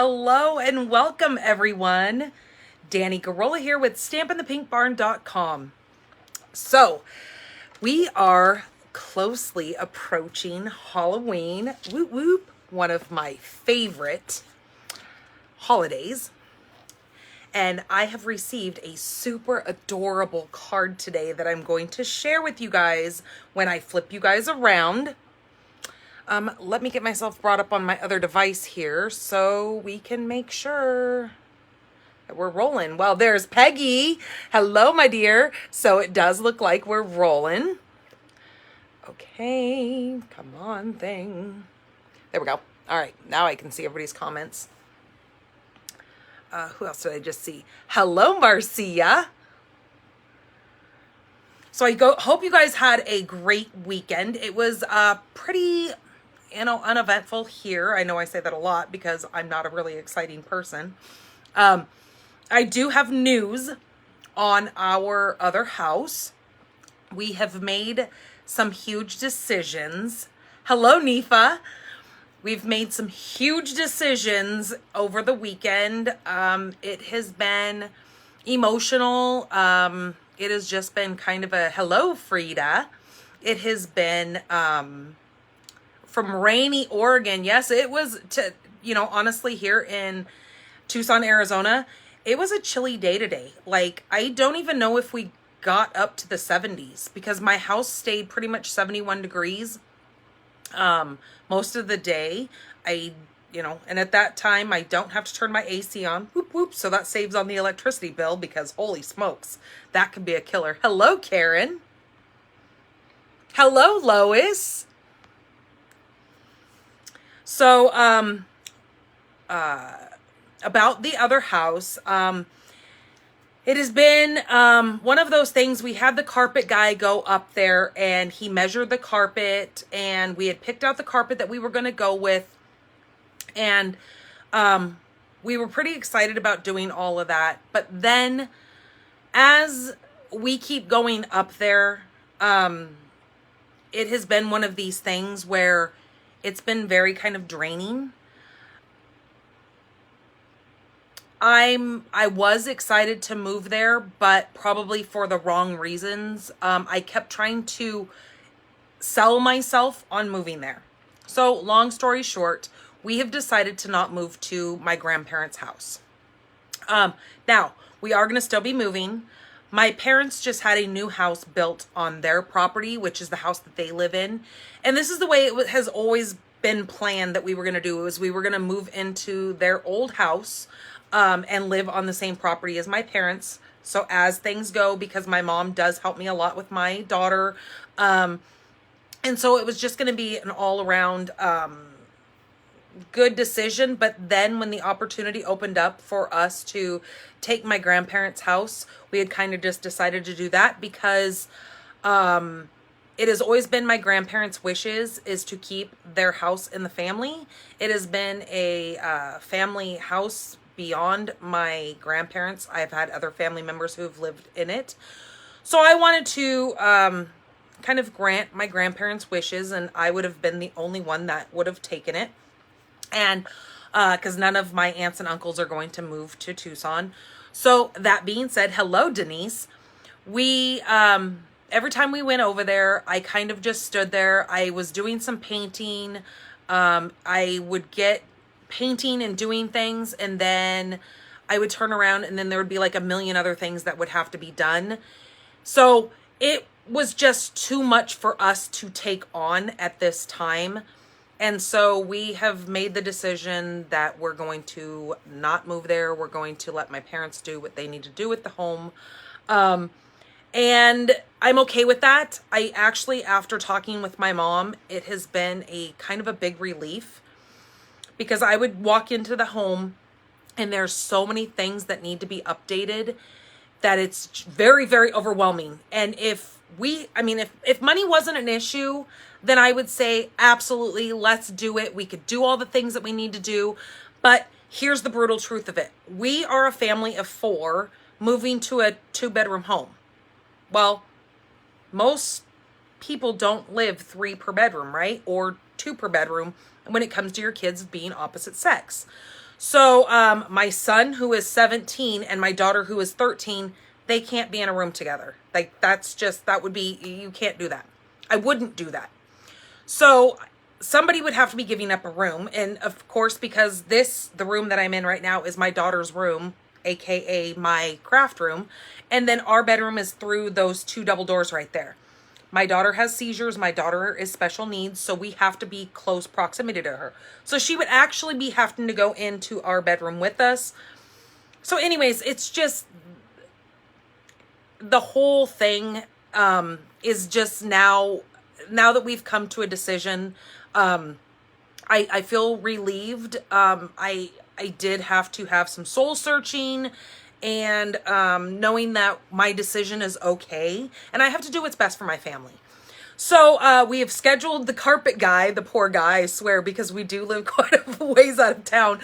Hello and welcome everyone. Danny Garola here with stampinthepinkbarn.com. So we are closely approaching Halloween. Whoop whoop. One of my favorite holidays. And I have received a super adorable card today that I'm going to share with you guys when I flip you guys around. Let me get myself brought up on my other device here so we can make sure that we're rolling. Well, there's Peggy. Hello, my dear. So it does look like we're rolling. Okay, come on, thing. There we go. All right, now I can see everybody's comments. Who else did I just see? Hello, Marcia. So I hope you guys had a great weekend. It was pretty, uneventful here. I know I say that a lot because I'm not a really exciting person. I do have news on our other house. We have made some huge decisions. Hello, Nifa. We've made some huge decisions over the weekend. It has been emotional. It has just been kind of a hello, Frida. It has been from rainy Oregon. Yes, it was honestly here in Tucson, Arizona, it was a chilly day today. Like, I don't even know if we got up to the 70s because my house stayed pretty much 71 degrees. Most of the day. And at that time I don't have to turn my AC on. Whoop whoop. So that saves on the electricity bill because holy smokes, that could be a killer. Hello, Karen. Hello, Lois. So, about the other house, it has been one of those things. We had the carpet guy go up there and he measured the carpet and we had picked out the carpet that we were going to go with. And we were pretty excited about doing all of that. But then as we keep going up there, it has been one of these things where it's been very kind of draining. I was excited to move there, but probably for the wrong reasons. I kept trying to sell myself on moving there. So long story short, we have decided to not move to my grandparents' house. Now we are going to still be moving. My parents just had a new house built on their property, which is the house that they live in. And this is the way it has always been planned that we were going to do. We were going to move into their old house and live on the same property as my parents. So as things go, because my mom does help me a lot with my daughter. And so it was just going to be an all around good decision. But then when the opportunity opened up for us to take my grandparents' house, we had kind of just decided to do that because it has always been my grandparents' wishes is to keep their house in the family. It has been a family house beyond my grandparents. I've had other family members who have lived in it. So I wanted to kind of grant my grandparents' wishes, and I would have been the only one that would have taken it. And because none of my aunts and uncles are going to move to Tucson. So that being said, hello, Denise. We, every time we went over there, I kind of just stood there. I was doing some painting. I would get painting and doing things, and then I would turn around and then there would be like a million other things that would have to be done. So it was just too much for us to take on at this time. And so we have made the decision that we're going to not move there. We're going to let my parents do what they need to do with the home. And I'm okay with that. I actually, after talking with my mom, it has been a kind of a big relief. Because I would walk into the home and there's so many things that need to be updated that it's very, very overwhelming. And if money wasn't an issue, then I would say, absolutely, let's do it. We could do all the things that we need to do. But here's the brutal truth of it. We are a family of 4 moving to a 2-bedroom home. Well, most people don't live 3 per bedroom, right? Or 2 per bedroom when it comes to your kids being opposite sex. So my son, who is 17, and my daughter, who is 13, they can't be in a room together. Like, that would be, you can't do that. I wouldn't do that. So somebody would have to be giving up a room. And of course, because the room that I'm in right now is my daughter's room, AKA my craft room. And then our bedroom is through those 2 double doors right there. My daughter has seizures. My daughter is special needs. So we have to be close proximity to her. So she would actually be having to go into our bedroom with us. So anyways, it's just, the whole thing is just now that we've come to a decision, I feel relieved. I did have to have some soul searching, and knowing that my decision is okay, and I have to do what's best for my family. So we have scheduled the carpet guy, the poor guy, I swear, because we do live quite a ways out of town.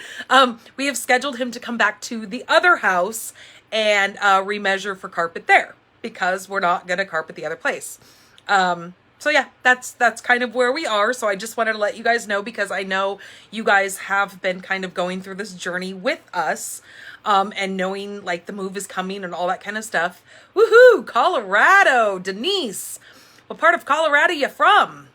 We have scheduled him to come back to the other house and remeasure for carpet there, because we're not going to carpet the other place. So yeah, that's kind of where we are. So I just wanted to let you guys know, because I know you guys have been kind of going through this journey with us, and knowing like the move is coming and all that kind of stuff. Woohoo! Colorado, Denise. What part of Colorado you from?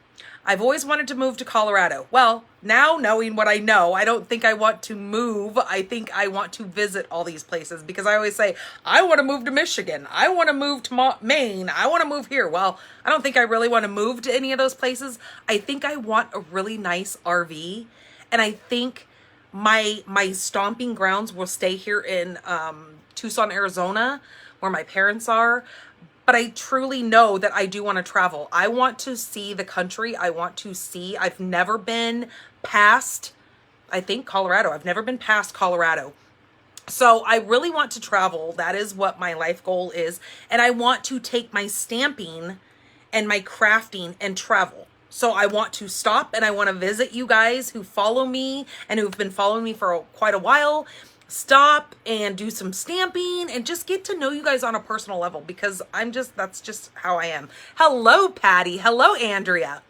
I've always wanted to move to Colorado. Well, now knowing what I know, I don't think I want to move. I think I want to visit all these places, because I always say, I want to move to Michigan. I want to move to Maine. I want to move here. Well, I don't think I really want to move to any of those places. I think I want a really nice RV. And I think my stomping grounds will stay here in Tucson, Arizona, where my parents are. But I truly know that I do want to travel. I want to see the country. I've never been past, I think, Colorado. I've never been past Colorado. So I really want to travel. That is what my life goal is. And I want to take my stamping and my crafting and travel. So I want to stop, and I want to visit you guys who follow me and who've been following me for quite a while. Stop and do some stamping and just get to know you guys on a personal level, because that's just how I am. Hello, Patty. Hello, Andrea.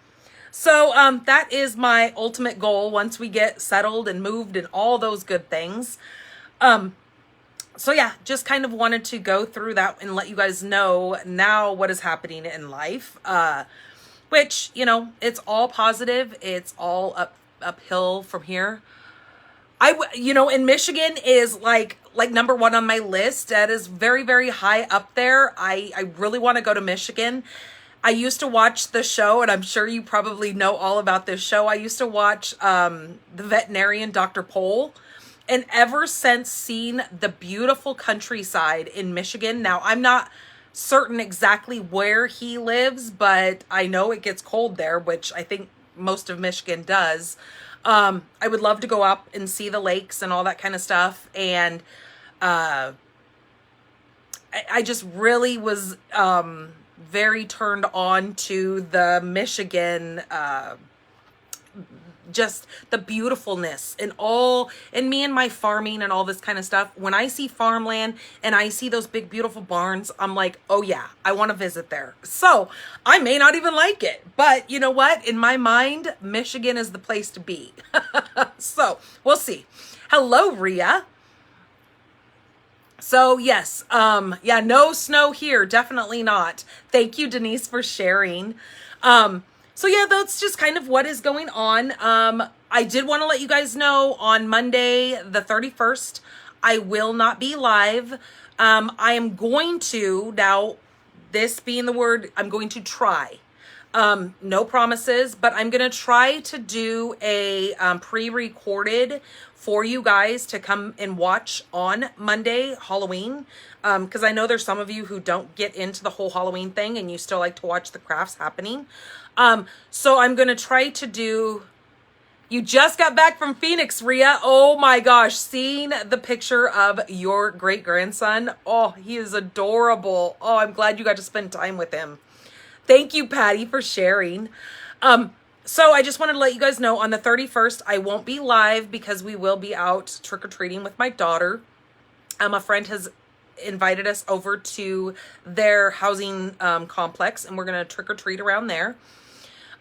So that is my ultimate goal once we get settled and moved and all those good things. So yeah, just kind of wanted to go through that and let you guys know now what is happening in life, which, you know, it's all positive. It's all uphill from here. In Michigan is like number 1 on my list. That is very, very high up there. I really want to go to Michigan. I used to watch the show, and I'm sure you probably know all about this show. I used to watch the veterinarian, Dr. Pole. And ever since seeing the beautiful countryside in Michigan, now I'm not certain exactly where he lives, but I know it gets cold there, which I think most of Michigan does. I would love to go up and see the lakes and all that kind of stuff. And I just really was very turned on to the Michigan, just the beautifulness and me and my farming and all this kind of stuff. When I see farmland and I see those big, beautiful barns, I'm like, oh yeah, I want to visit there. So I may not even like it, but you know what? In my mind, Michigan is the place to be. So we'll see. Hello, Rhea. So yes, yeah, no snow here. Definitely not. Thank you, Denise, for sharing. So yeah, that's just kind of what is going on. I did want to let you guys know on Monday, the 31st, I will not be live. I am going to, now this being the word, I'm going to try. No promises, but I'm going to try to do a pre-recorded for you guys to come and watch on Monday, Halloween. Because I know there's some of you who don't get into the whole Halloween thing and you still like to watch the crafts happening. So I'm going to try to do, you just got back from Phoenix, Rhea. Oh my gosh. Seeing the picture of your great grandson. Oh, he is adorable. Oh, I'm glad you got to spend time with him. Thank you, Patty, for sharing. So I just wanted to let you guys know on the 31st, I won't be live because we will be out trick-or-treating with my daughter. A friend has invited us over to their housing complex, and we're going to trick-or-treat around there.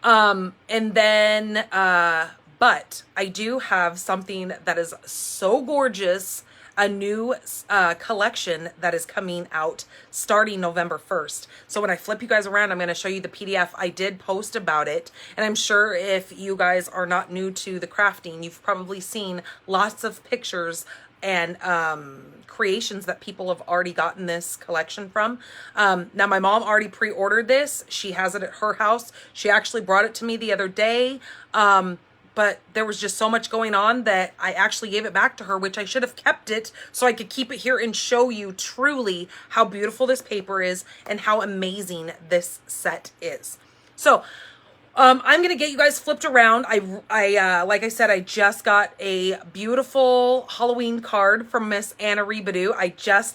And then But I do have something that is so gorgeous, a new collection that is coming out starting November 1st. So when I flip you guys around, I'm going to show you the PDF. I did post about it, and I'm sure if you guys are not new to the crafting, you've probably seen lots of pictures and creations that people have already gotten this collection from. Now my mom already pre-ordered this. She has it at her house. She actually brought it to me the other day. But there was just so much going on that I actually gave it back to her, which I should have kept it so I could keep it here and show you truly how beautiful this paper is and how amazing this set is. So I'm going to get you guys flipped around. I like I said, I just got a beautiful Halloween card from Miss Anna Rebadoo.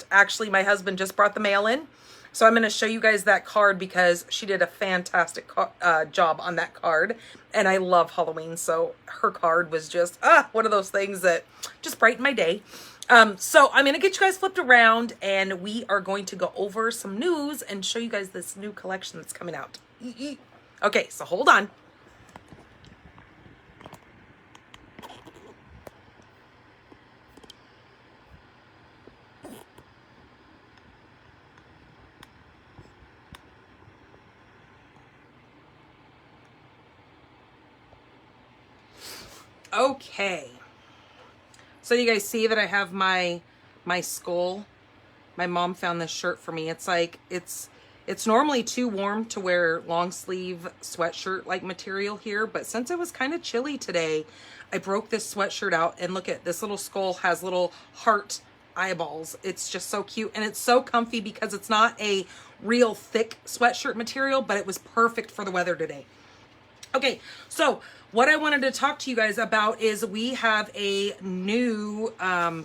Actually, my husband just brought the mail in. So I'm going to show you guys that card because she did a fantastic job on that card. And I love Halloween. So her card was just one of those things that just brightened my day. So I'm going to get you guys flipped around and we are going to go over some news and show you guys this new collection that's coming out. Okay, so hold on. Okay, so you guys see that I have my skull. My mom found this shirt for me. It's like it's normally too warm to wear long sleeve sweatshirt like material here, but since it was kind of chilly today, I broke this sweatshirt out and look at this little skull has little heart eyeballs. It's just so cute and it's so comfy because it's not a real thick sweatshirt material, but it was perfect for the weather today. Okay, so what I wanted to talk to you guys about is we have a new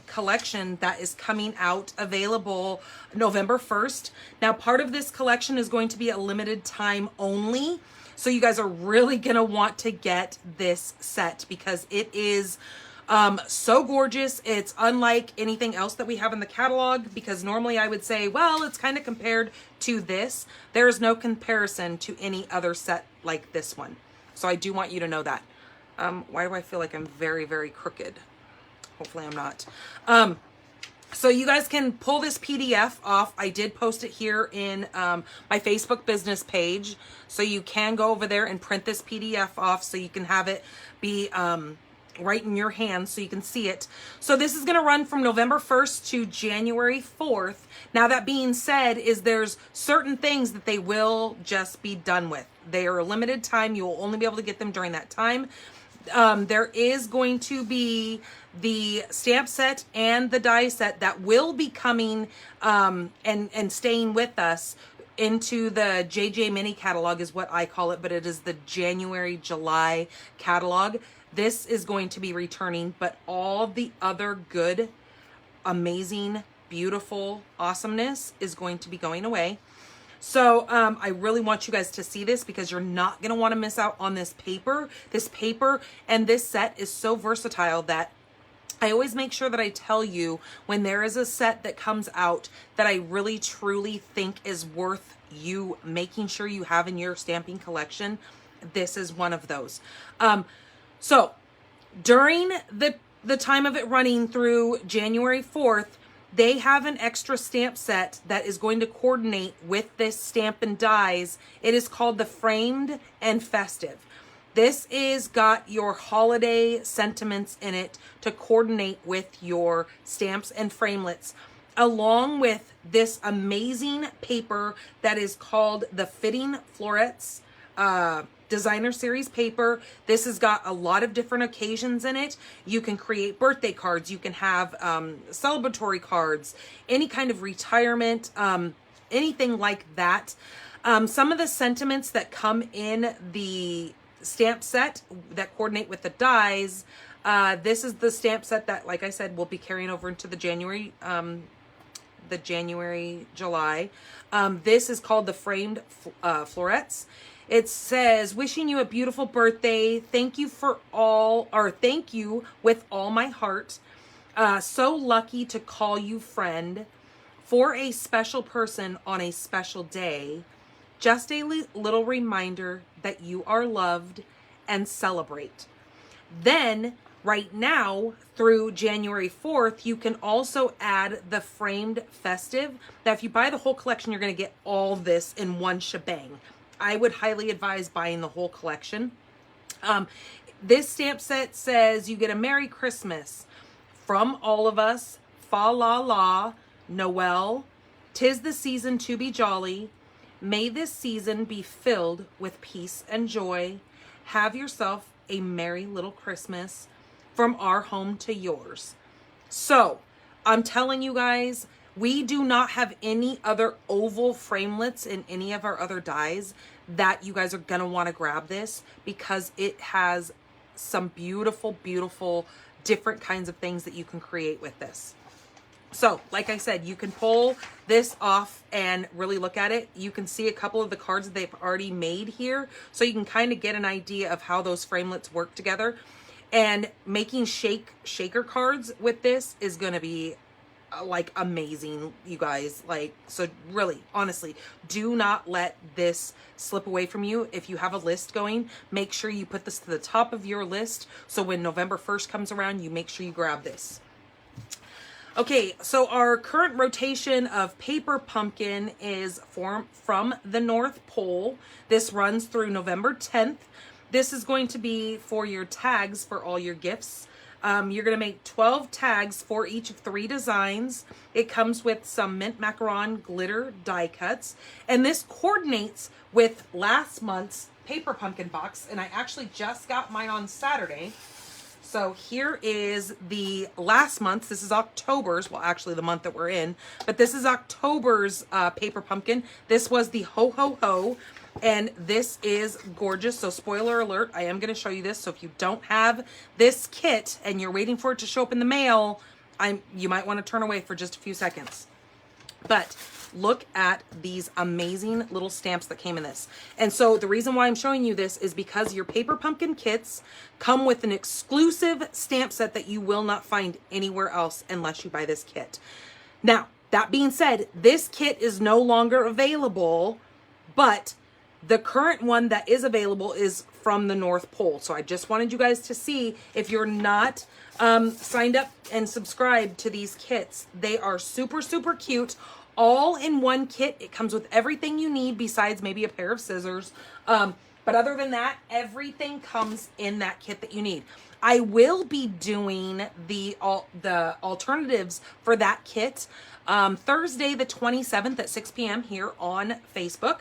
collection that is coming out, available November 1st. Now, part of this collection is going to be a limited time only. So you guys are really going to want to get this set because it is so gorgeous. It's unlike anything else that we have in the catalog because normally I would say, well, it's kind of compared to this. There is no comparison to any other set like this one. So I do want you to know that. Why do I feel like I'm very, very crooked? Hopefully I'm not. So you guys can pull this PDF off. I did post it here in my Facebook business page. So you can go over there and print this PDF off so you can have it be right in your hands so you can see it. So this is going to run from November 1st to January 4th. Now that being said, there's certain things that they will just be done with. They are a limited time. You will only be able to get them during that time. There is going to be the stamp set and the die set that will be coming and staying with us into the JJ mini catalog is what I call it, but it is the January-July catalog. This is going to be returning, but all the other good, amazing, beautiful awesomeness is going to be going away. So I really want you guys to see this because you're not going to want to miss out on this paper. This paper and this set is so versatile that I always make sure that I tell you when there is a set that comes out that I really truly think is worth you making sure you have in your stamping collection. This is one of those. So during the time of it running through January 4th, they have an extra stamp set that is going to coordinate with this Stampin' Dies. It is called the Framed and Festive. This is got your holiday sentiments in it to coordinate with your stamps and framelits, along with this amazing paper that is called the Fitting Florets designer series paper. This has got a lot of different occasions in it. You can create birthday cards. You can have celebratory cards, any kind of retirement, anything like that. Some of the sentiments that come in the stamp set that coordinate with the dies. This is the stamp set that, like I said, will be carrying over into the January-July. This is called the Framed Florets. It says, wishing you a beautiful birthday. Thank you thank you with all my heart. So lucky to call you friend. For a special person on a special day. Just a little reminder that you are loved and celebrate. Then right now through January 4th, you can also add the framed festive. Now, if you buy the whole collection, you're going to get all this in one shebang. I would highly advise buying the whole collection. This stamp set says you get a Merry Christmas from all of us, Fa La La, Noel, 'Tis the season to be jolly. May this season be filled with peace and joy. Have yourself a merry little Christmas from our home to yours. So I'm telling you guys, we do not have any other oval framelits in any of our other dies that you guys are going to want to grab this, because it has some beautiful, beautiful different kinds of things that you can create with this. So, like I said, you can pull this off and really look at it. You can see a couple of the cards that they've already made here, so you can kind of get an idea of how those framelits work together. And making shaker cards with this is going to be like amazing, you guys. Like, so really, honestly, do not let this slip away from you. If you have a list going, make sure you put this to the top of your list, so when November 1st comes around, you make sure you grab this. Okay, so our current rotation of Paper Pumpkin is from the North Pole. This runs through November 10th. This is going to be for your tags for all your gifts. You're going to make 12 tags for each of 3 designs. It comes with some mint macaron glitter die cuts. And this coordinates with last month's Paper Pumpkin box. And I actually just got mine on Saturday. So here is the last month. This is October's, well, actually the month that we're in, but this is October's Paper Pumpkin. This was the Ho Ho Ho, and this is gorgeous. So spoiler alert, I am going to show you this. So if you don't have this kit and you're waiting for it to show up in the mail, you might want to turn away for just a few seconds. But look at these amazing little stamps that came in this. And so the reason why I'm showing you this is because your Paper Pumpkin kits come with an exclusive stamp set that you will not find anywhere else unless you buy this kit. Now, that being said, this kit is no longer available, but the current one that is available is from the North Pole. So I just wanted you guys to see, if you're not signed up and subscribed to these kits, they are super, super cute. All in one kit. It comes with everything you need besides maybe a pair of scissors. But other than that, everything comes in that kit that you need. I will be doing the alternatives for that kit Thursday the 27th at 6 p.m. here on Facebook.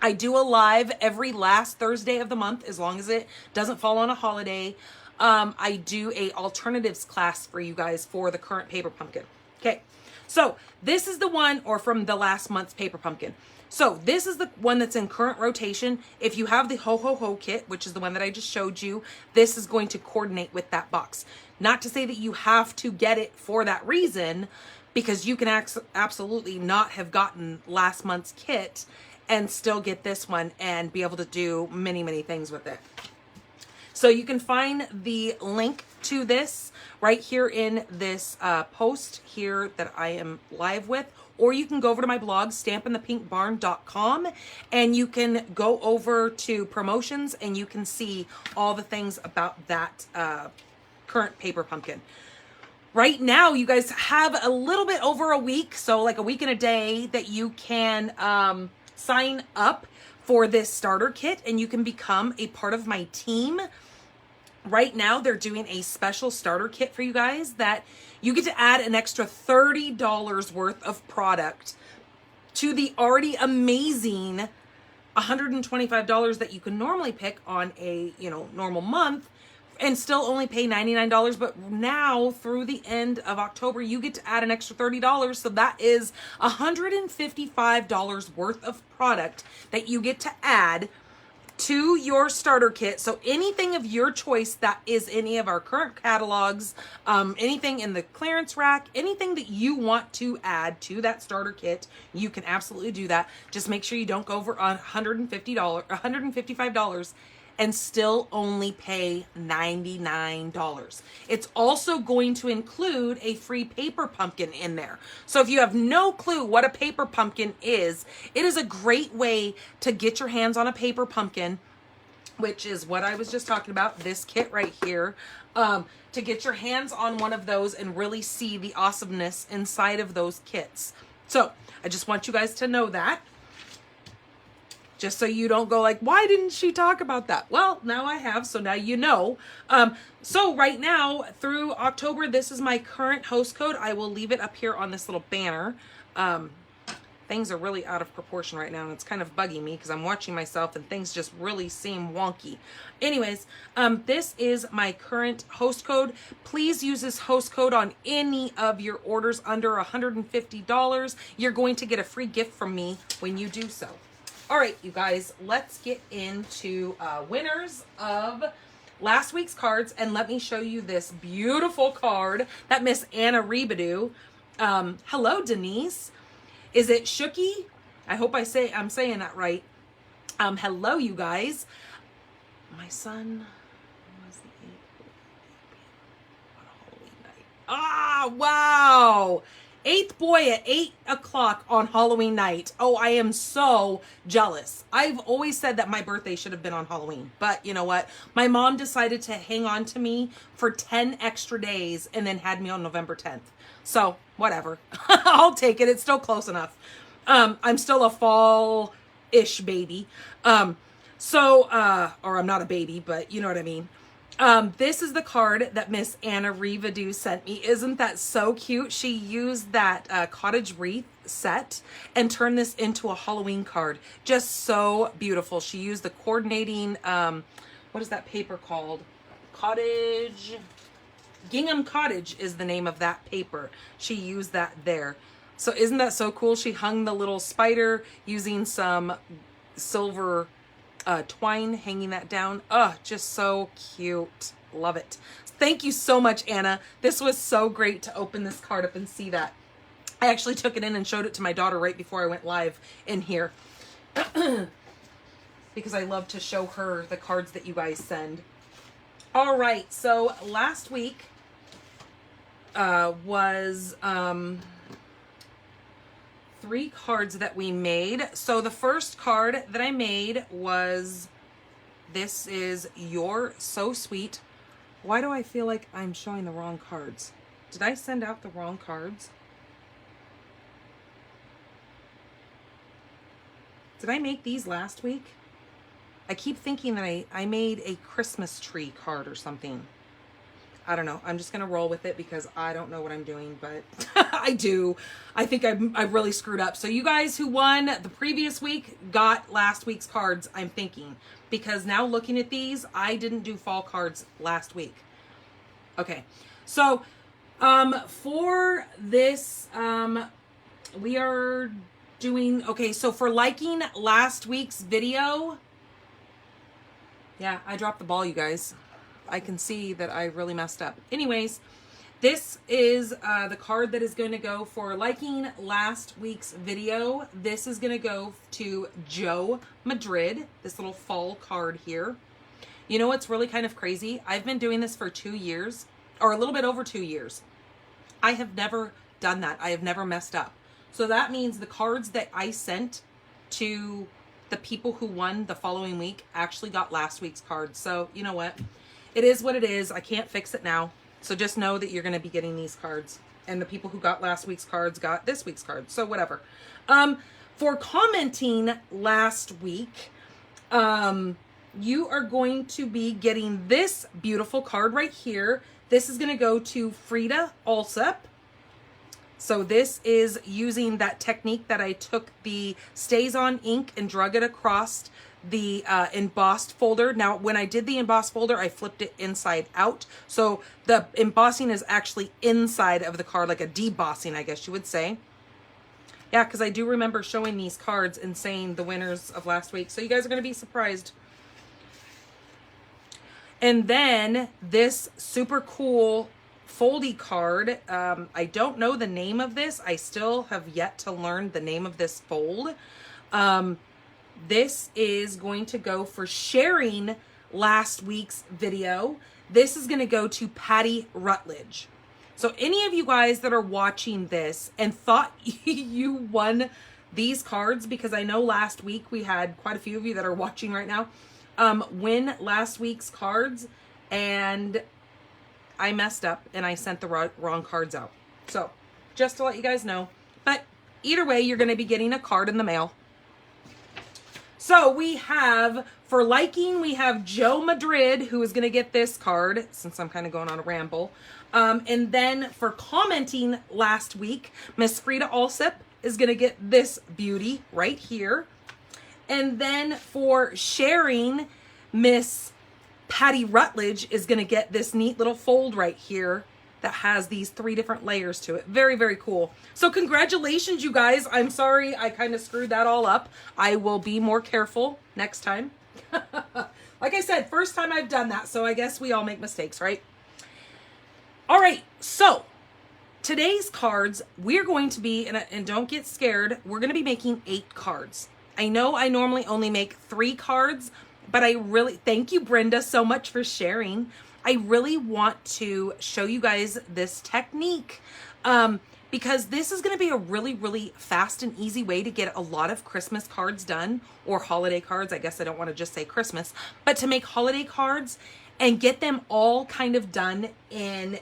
I do a live every last Thursday of the month, as long as it doesn't fall on a holiday. I do a alternatives class for you guys for the current Paper Pumpkin. Okay, so this is the one, or from the last month's Paper Pumpkin. So this is the one that's in current rotation. If you have the Ho Ho Ho kit, which is the one that I just showed you, this is going to coordinate with that box. Not to say that you have to get it for that reason, because you can absolutely not have gotten last month's kit and still get this one and be able to do many, many things with it. So you can find the link to this right here in this post here that I am live with, or you can go over to my blog, stampinthepinkbarn.com, and you can go over to promotions and you can see all the things about that current Paper Pumpkin. Right now, you guys have a little bit over a week, so like a week and a day, that you can sign up for this starter kit and you can become a part of my team. Right now, they're doing a special starter kit for you guys that you get to add an extra $30 worth of product to the already amazing $125 that you can normally pick on a, normal month, and still only pay $99. But now through the end of October, you get to add an extra $30. So that is $155 worth of product that you get to add to your starter kit. So anything of your choice that is any of our current catalogs, anything in the clearance rack, anything that you want to add to that starter kit, you can absolutely do that. Just make sure you don't go over $155 and still only pay $99. It's also going to include a free Paper Pumpkin in there. So if you have no clue what a Paper Pumpkin is, it is a great way to get your hands on a Paper Pumpkin which is what I was just talking about, this kit right here, to get your hands on one of those and really see the awesomeness inside of those kits. So I just want you guys to know that, just so you don't go like, why didn't she talk about that? Well, now I have, so now you know. So right now through October, this is my current host code. I will leave it up here on this little banner. Things are really out of proportion right now, and it's kind of bugging me because I'm watching myself and things just really seem wonky. Anyways, this is my current host code. Please use this host code on any of your orders under $150. You're going to get a free gift from me when you do so. All right, you guys, let's get into winners of last week's cards, and let me show you this beautiful card that Miss Anna Rebadu. Hello, Denise. Is it Shooky? I hope I'm saying that right. Hello, you guys. My son was the 8th on Halloween night. Ah, wow. 8th boy at 8 o'clock on Halloween night. Oh, I am so jealous. I've always said that my birthday should have been on Halloween. But you know what? My mom decided to hang on to me for 10 extra days and then had me on November 10th. So whatever. I'll take it. It's still close enough. I'm still a fall-ish baby. Or I'm not a baby, but you know what I mean. This is the card that Miss Anna Revadu sent me. Isn't that so cute? She used that cottage wreath set and turned this into a Halloween card. Just so beautiful. She used the coordinating, what is that paper called? Gingham Cottage is the name of that paper. She used that there. So isn't that so cool? She hung the little spider using some silver twine, hanging that down. Oh, just so cute. Love it. Thank you so much, Anna. This was so great to open this card up and see that. I actually took it in and showed it to my daughter right before I went live in here. Because I love to show her the cards that you guys send. All right, so last week was 3 cards that we made. So the first card that I made was, this is You're So Sweet. Why do I feel like I'm showing the wrong cards? Did I send out the wrong cards? Did I make these last week? I keep thinking that I made a Christmas tree card or something. I don't know. I'm just going to roll with it because I don't know what I'm doing, but I do. I think I really screwed up. So you guys who won the previous week got last week's cards, I'm thinking. Because now looking at these, I didn't do fall cards last week. Okay. So for this, we are doing, okay, so for liking last week's video, yeah, I dropped the ball, you guys. I can see that I really messed up. Anyways, this is the card that is going to go for liking last week's video. This is going to go to Joe Madrid, this little fall card here. You know what's really kind of crazy? I've been doing this for 2 years, or a little bit over 2 years. I have never done that. I have never messed up. So that means the cards that I sent to the people who won the following week actually got last week's cards. So you know what? It is what it is. I can't fix it now. So just know that you're going to be getting these cards. And the people who got last week's cards got this week's cards. So whatever. For commenting last week, you are going to be getting this beautiful card right here. This is going to go to Frida Alsop. So this is using that technique that I took the Stays On ink and drug it across the embossed folder. Now, when I did the embossed folder, I flipped it inside out. So the embossing is actually inside of the card, like a debossing, I guess you would say. Yeah, because I do remember showing these cards and saying the winners of last week. So you guys are going to be surprised. And then this super cool foldy card. I don't know the name of this. I still have yet to learn the name of this fold. This is going to go for sharing last week's video. This is going to go to Patty Rutledge. So any of you guys that are watching this and thought you won these cards, because I know last week we had quite a few of you that are watching right now, win last week's cards, and I messed up and I sent the wrong cards out. So just to let you guys know, but either way, you're going to be getting a card in the mail. So we have, for liking, we have Joe Madrid, who is going to get this card, since I'm kind of going on a ramble. And then for commenting last week, Miss Frida Alsip is going to get this beauty right here. And then for sharing, Miss Patty Rutledge is going to get this neat little fold right here that has these 3 different layers to it. Very, very cool. So congratulations, you guys. I'm sorry I kind of screwed that all up. I will be more careful next time. Like I said, first time I've done that, so I guess we all make mistakes, right? All right, so today's cards, we're going to be, and don't get scared, we're going to be making 8 cards. I know I normally only make 3 cards, but I really, thank you, Brenda, so much for sharing. I really want to show you guys this technique because this is going to be a really, really fast and easy way to get a lot of Christmas cards done, or holiday cards. I guess I don't want to just say Christmas, but to make holiday cards and get them all kind of done and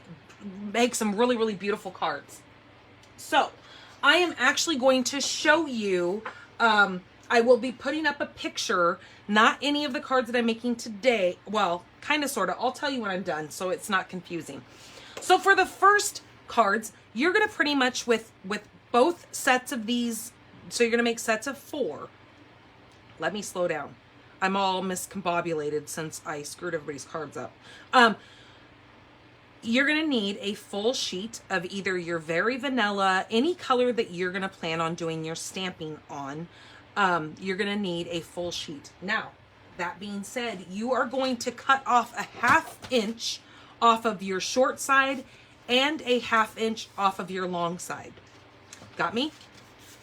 make some really, really beautiful cards. So I am actually going to show you, I will be putting up a picture, not any of the cards that I'm making today. Well, kind of, sort of. I'll tell you when I'm done so it's not confusing. So for the first cards, you're going to pretty much with both sets of these, so you're going to make sets of 4. Let me slow down. I'm all miscombobulated since I screwed everybody's cards up. You're going to need a full sheet of either your very vanilla, any color that you're going to plan on doing your stamping on. You're going to need a full sheet. Now, that being said, you are going to cut off a 1/2 inch off of your short side and a 1/2 inch off of your long side. Got me?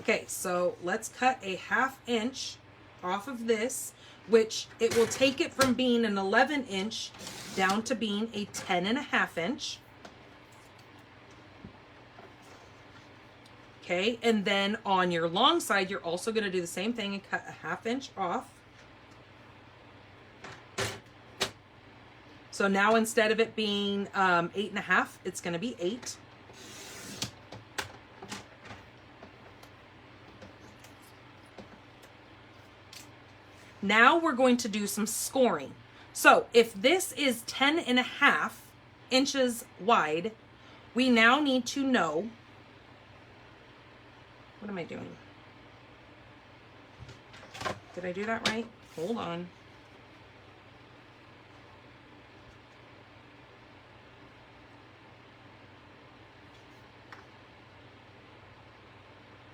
Okay, so let's cut a 1/2 inch off of this, which it will take it from being an 11 inch down to being a 10.5 inch. Okay, and then on your long side, you're also going to do the same thing and cut a 1/2 inch off. So now instead of it being 8.5, it's going to be 8. Now we're going to do some scoring. So if this is 10.5 inches wide, we now need to know, what am I doing? Did I do that right? Hold on.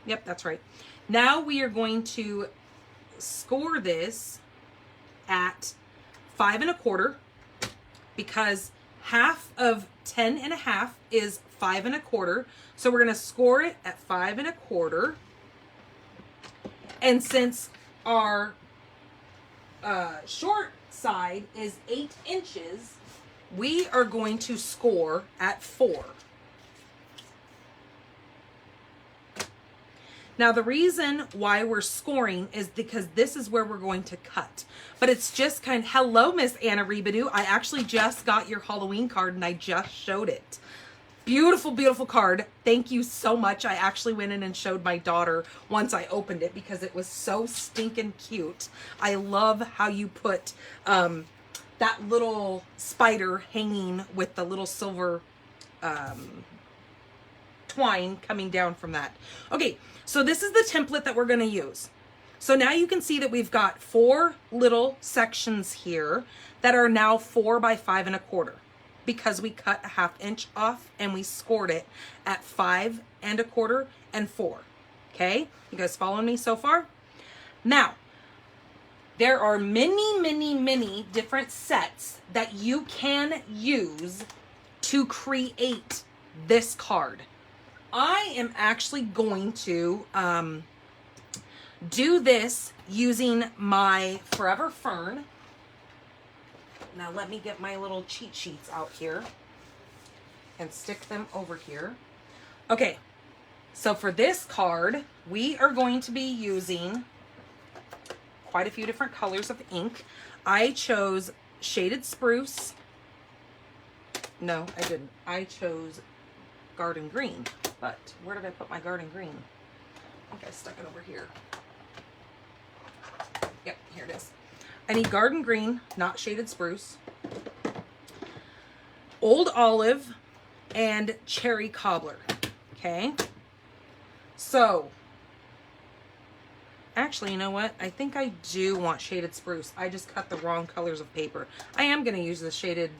Yep, that's right. Now we are going to score this at 5 1/4 because half of 10.5 is 5 1/4. So we're going to score it at 5 1/4. And since our short side is 8 inches, we are going to score at 4. Now, the reason why we're scoring is because this is where we're going to cut. But it's just kind of, hello, Miss Anna Rebadoo. I actually just got your Halloween card and I just showed it. Beautiful, beautiful card. Thank you so much. I actually went in and showed my daughter once I opened it because it was so stinking cute. I love how you put that little spider hanging with the little silver twine coming down from that. Okay, so this is the template that we're going to use. So now you can see that we've got 4 little sections here that are now 4 by 5 1/4 because we cut a 1/2 inch off and we scored it at 5 1/4 and 4. Okay, you guys following me so far? Now, there are many, many, many different sets that you can use to create this card. I am actually going to do this using my Forever Fern. Now let me get my little cheat sheets out here and stick them over here. Okay, so for this card, we are going to be using quite a few different colors of ink. I chose Shaded Spruce. No, I didn't. I chose Garden Green. But where did I put my Garden Green? I think I stuck it over here. Yep, here it is. I need Garden Green, not Shaded Spruce. Old Olive and Cherry Cobbler. Okay. So, actually, you know what? I think I do want Shaded Spruce. I just cut the wrong colors of paper. I am going to use the shaded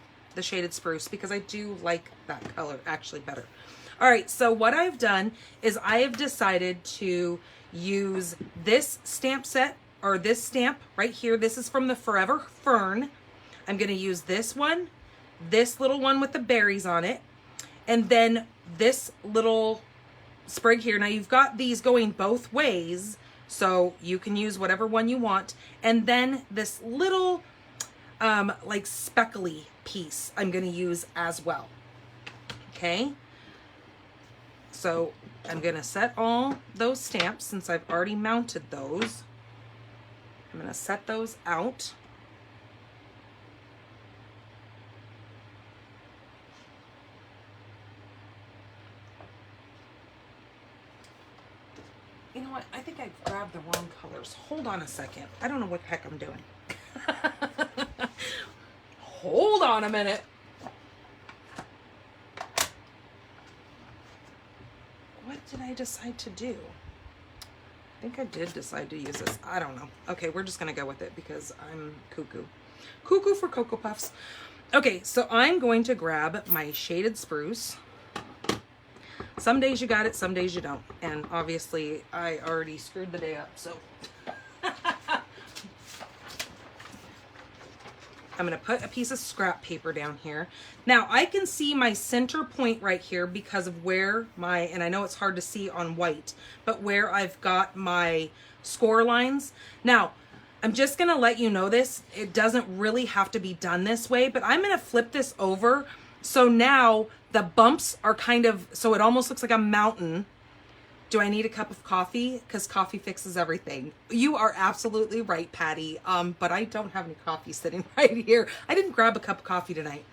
Spruce because I do like that color actually better. All right, so what I've done is I have decided to use this stamp set, or this stamp right here. This is from the Forever Fern. I'm going to use this one, this little one with the berries on it, and then this little sprig here. Now you've got these going both ways, so you can use whatever one you want. And then this little like speckly piece I'm going to use as well. Okay. So I'm going to set all those stamps since I've already mounted those. I'm going to set those out. You know what? I think I grabbed the wrong colors. Hold on a second. I don't know what the heck I'm doing. Hold on a minute. What did I decide to do? I think I did decide to use this. I don't know. Okay, we're just going to go with it because I'm cuckoo. Cuckoo for Cocoa Puffs. Okay, so I'm going to grab my Shaded Spruce. Some days you got it, some days you don't. And obviously, I already screwed the day up, so. I'm going to put a piece of scrap paper down here. Now, I can see my center point right here because of where my, and I know it's hard to see on white, but where I've got my score lines. Now, I'm just going to let you know this. It doesn't really have to be done this way, but I'm going to flip this over. So now the bumps are kind of, so it almost looks like a mountain. Do I need a cup of coffee? Because coffee fixes everything. You are absolutely right, Patty. But I don't have any coffee sitting right here. I didn't grab a cup of coffee tonight.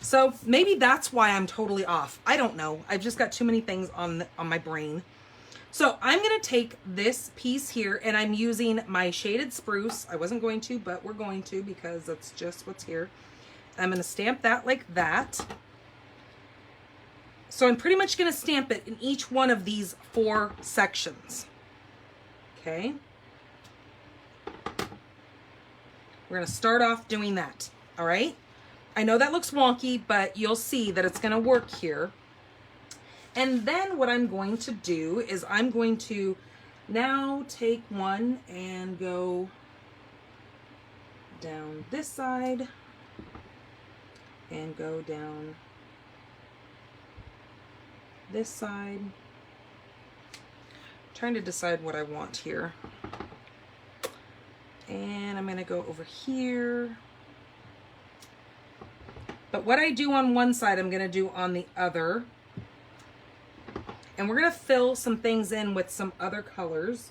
So maybe that's why I'm totally off. I don't know. I've just got too many things on my brain. So I'm going to take this piece here and I'm using my Shaded Spruce. I wasn't going to, but we're going to because that's just what's here. I'm going to stamp that like that. So I'm pretty much going to stamp it in each one of these 4 sections. Okay. We're going to start off doing that. All right. I know that looks wonky, but you'll see that it's going to work here. And then what I'm going to do is I'm going to now take one and go down this side and go down this side. I'm trying to decide what I want here. And I'm going to go over here. But what I do on one side, I'm going to do on the other. And we're going to fill some things in with some other colors.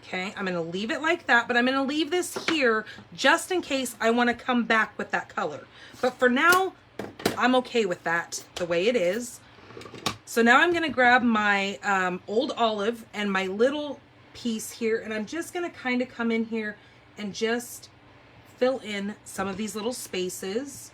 Okay, I'm going to leave it like that, but I'm going to leave this here just in case I want to come back with that color. But for now, I'm okay with that the way it is. So now I'm going to grab my Old Olive and my little piece here, and I'm just going to kind of come in here and just fill in some of these little spaces.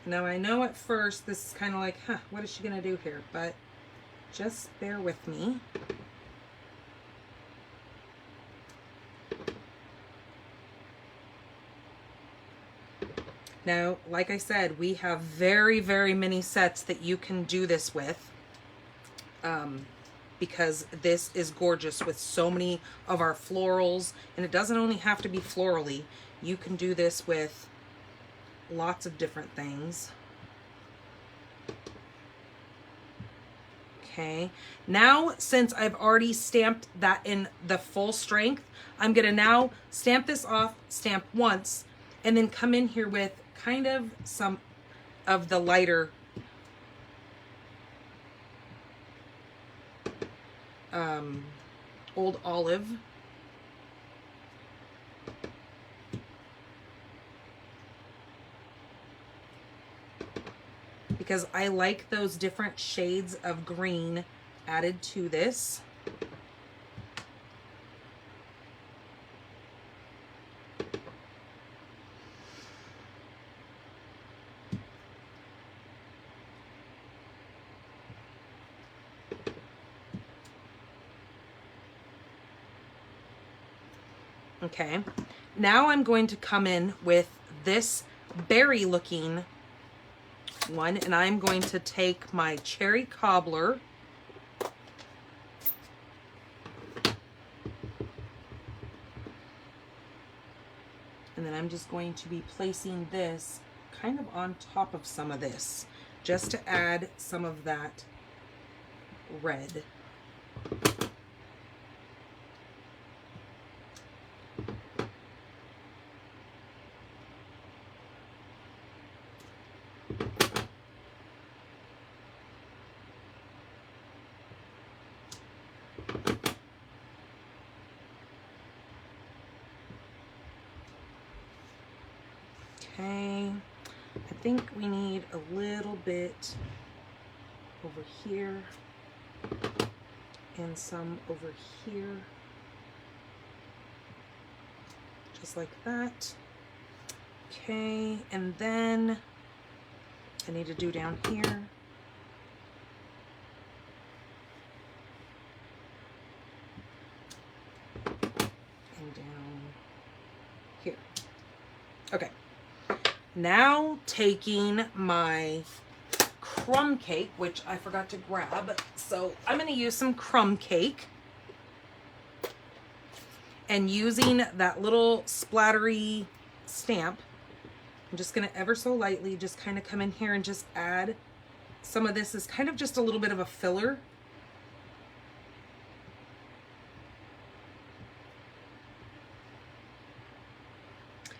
Now I know at first this is kind of like, what is she gonna do here? But just bear with me. Now, like I said, we have very, very many sets that you can do this with, because this is gorgeous with so many of our florals, and it doesn't only have to be florally. You can do this with lots of different things. Okay, now since I've already stamped that in the full strength, I'm gonna now stamp this off, stamp once, and then come in here with kind of some of the lighter Old Olive. Because I like those different shades of green added to this. Okay, now I'm going to come in with this berry looking one, and I'm going to take my cherry cobbler and then I'm just going to be placing this kind of on top of some of this, just to add some of that red. Okay, I think we need a little bit over here and some over here, just like that. Okay, and then I need to do down here. And down here. Okay. Now taking my crumb cake, which I forgot to grab, so I'm going to use some crumb cake, and using that little splattery stamp, I'm just going to ever so lightly just kind of come in here and just add some of this as kind of just a little bit of a filler.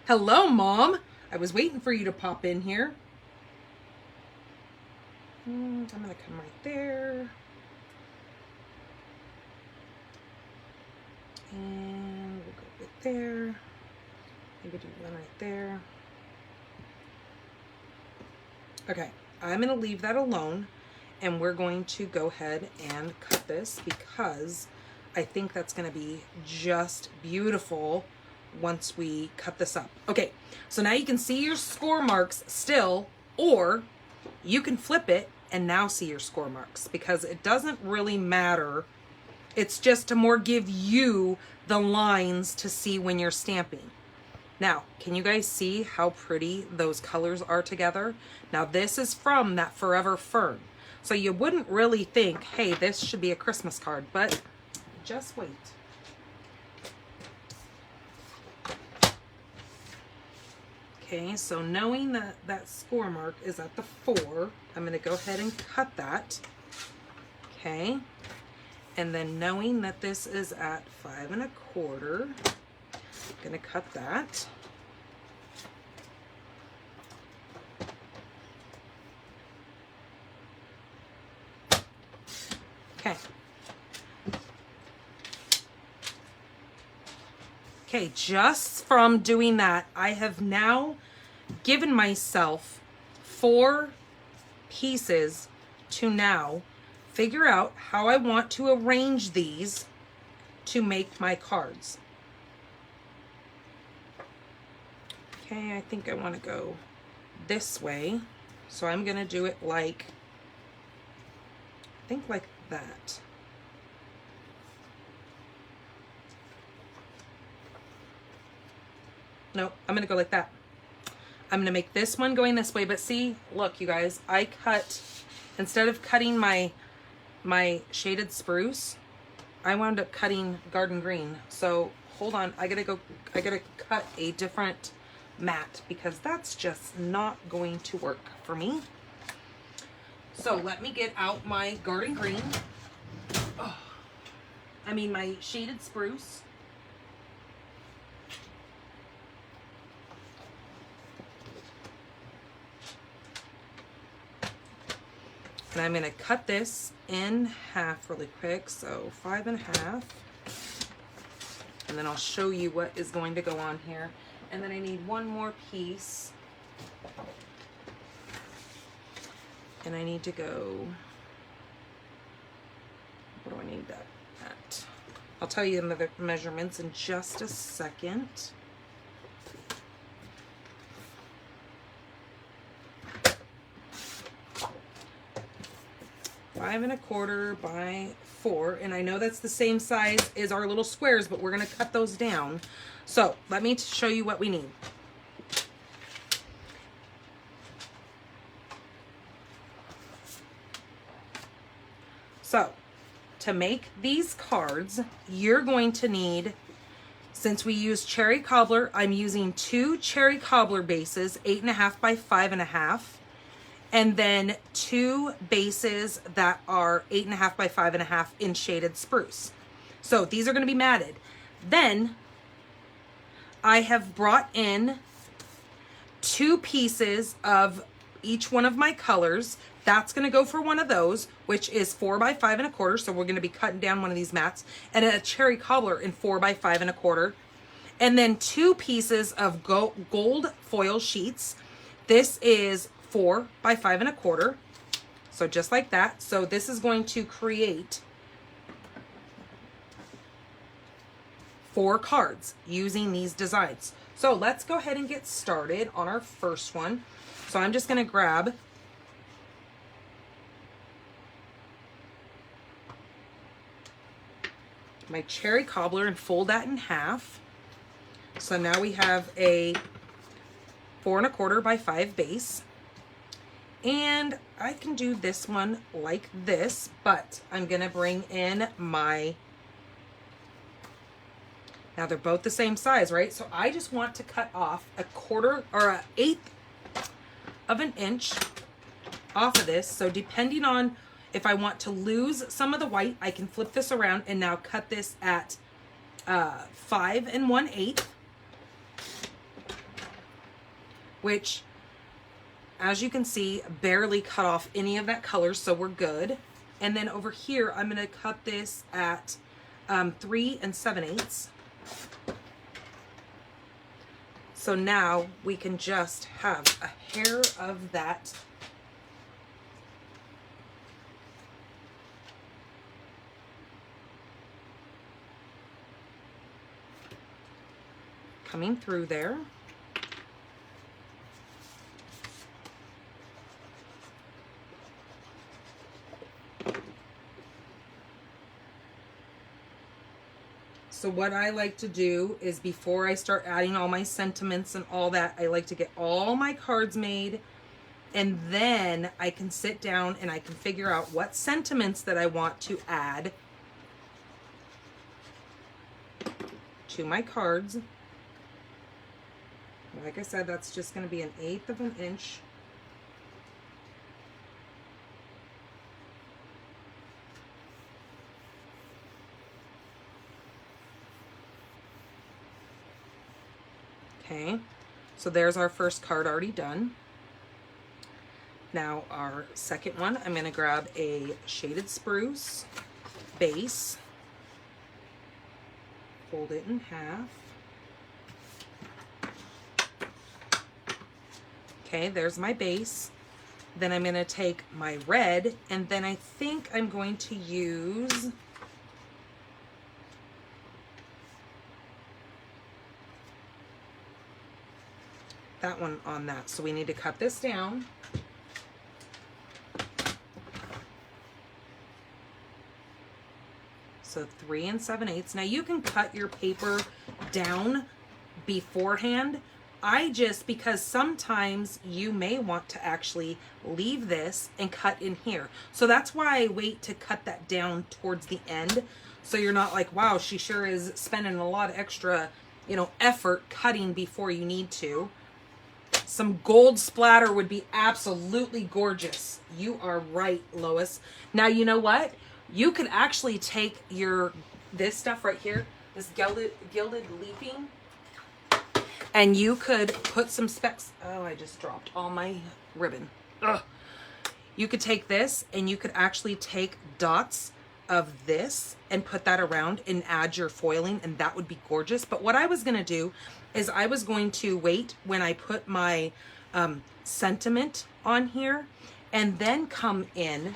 Hello, Mom. I was waiting for you to pop in here. I'm going to come right there. And we'll go right there. Maybe do one right there. Okay, I'm going to leave that alone, and we're going to go ahead and cut this because I think that's going to be just beautiful once we cut this up. Okay, so now you can see your score marks still, or you can flip it and now see your score marks, because it doesn't really matter. It's just to more give you the lines to see when you're stamping. Now, can you guys see how pretty those colors are together? Now, this is from that Forever Fern. So you wouldn't really think, hey, this should be a Christmas card, but just wait. Okay, so knowing that that score mark is at the 4, I'm going to go ahead and cut that. Okay, and then knowing that this is at 5 1/4, I'm going to cut that. Okay. Okay, just from doing that, I have now given myself 4 pieces to now figure out how I want to arrange these to make my cards. Okay, I think I want to go this way, so I'm going to do it like, I think like that. No, I'm going to go like that. I'm gonna make this one going this way, but see, look, you guys, I cut, instead of cutting my shaded spruce, I wound up cutting garden green. So hold on, I gotta cut a different mat because that's just not going to work for me. So let me get out my garden green. Oh, I mean my shaded spruce. And I'm gonna cut this in half really quick, so 5 1/2. And then I'll show you what is going to go on here. And then I need one more piece. And I need to go, what do I need that at? I'll tell you the measurements in just a second. Five 1/4 by 4, and I know that's the same size as our little squares, but we're going to cut those down. So let me show you what we need. So to make these cards, you're going to need, since we use cherry cobbler, I'm using 2 cherry cobbler bases, 8 1/2 by 5 1/2. And then 2 bases that are 8 1/2 by 5 1/2 in shaded spruce. So these are going to be matted. Then I have brought in 2 pieces of each one of my colors. That's going to go for one of those, which is 4 by 5 1/4. So we're going to be cutting down one of these mats, and a cherry cobbler in 4 by 5 1/4. And then 2 pieces of gold foil sheets. This is 4 by 5 1/4. So just like that. So this is going to create 4 cards using these designs. So let's go ahead and get started on our first one. So I'm just going to grab my cherry cobbler and fold that in half. So now we have a 4 1/4 by 5 base. And I can do this one like this, but I'm going to bring in my, now they're both the same size, right? So I just want to cut off a 1/4 or an 1/8 of an inch off of this. So depending on if I want to lose some of the white, I can flip this around and now cut this at 5 1/8, which, as you can see, barely cut off any of that color, so we're good. And then over here, I'm going to cut this at 3 7/8. So now we can just have a hair of that coming through there. So what I like to do is, before I start adding all my sentiments and all that, I like to get all my cards made, and then I can sit down and I can figure out what sentiments that I want to add to my cards. Like I said, that's just going to be an 1/8 of an inch. Okay, so there's our first card already done. Now our second one, I'm going to grab a shaded spruce base, fold it in half. Okay, there's my base. Then I'm going to take my red, and then I think I'm going to use that one on that. So we need to cut this down. So 3 7/8. Now you can cut your paper down beforehand. because sometimes you may want to actually leave this and cut in here. So that's why I wait to cut that down towards the end. So you're not like, wow, she sure is spending a lot of extra, you know, effort cutting before you need to. Some gold splatter would be absolutely gorgeous. You are right, Lois. Now, you know what? You could actually take this stuff right here, this gilded leafing, and you could put some specks. Oh, I just dropped all my ribbon. Ugh. You could take this and you could actually take dots of this and put that around and add your foiling, and that would be gorgeous. But what I was going to do is I was going to wait when I put my sentiment on here and then come in.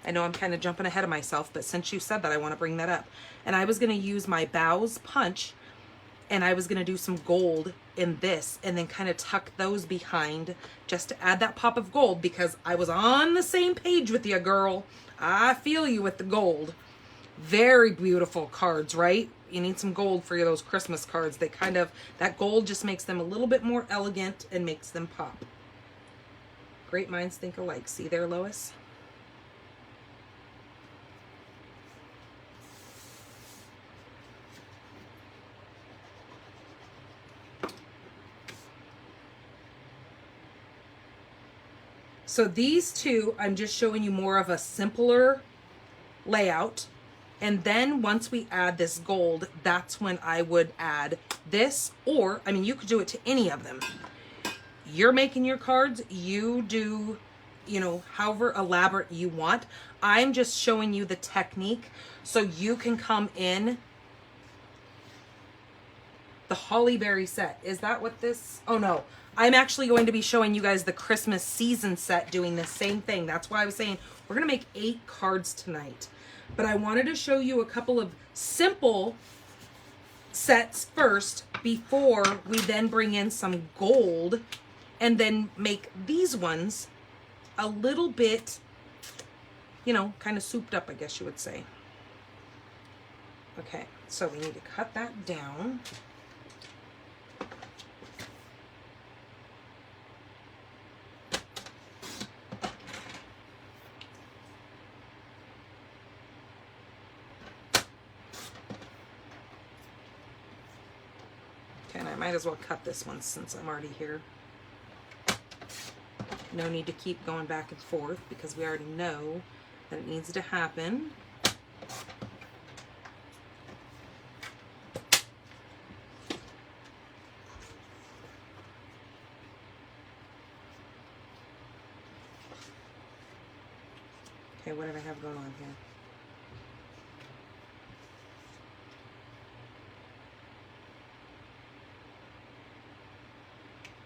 I know I'm kind of jumping ahead of myself, but since you said that, I want to bring that up. And I was going to use my bows punch, and I was going to do some gold in this and then kind of tuck those behind just to add that pop of gold, because I was on the same page with you, girl. I feel you with the gold. Very beautiful cards, right? You need some gold for those Christmas cards. They kind of, that gold just makes them a little bit more elegant and makes them pop. Great minds think alike. See there, Lois? So these two, I'm just showing you more of a simpler layout. And then once we add this gold, that's when I would add this, or, I mean, you could do it to any of them. You're making your cards, you do, you know, however elaborate you want. I'm just showing you the technique so you can come in. The Holly Berry set, is that what this, oh no. I'm actually going to be showing you guys the Christmas season set doing the same thing. That's why I was saying we're going to make 8 cards tonight. But I wanted to show you a couple of simple sets first before we then bring in some gold and then make these ones a little bit, you know, kind of souped up, I guess you would say. Okay, so we need to cut that down. And I might as well cut this one since I'm already here. No need to keep going back and forth because we already know that it needs to happen. Okay, what do I have going on here?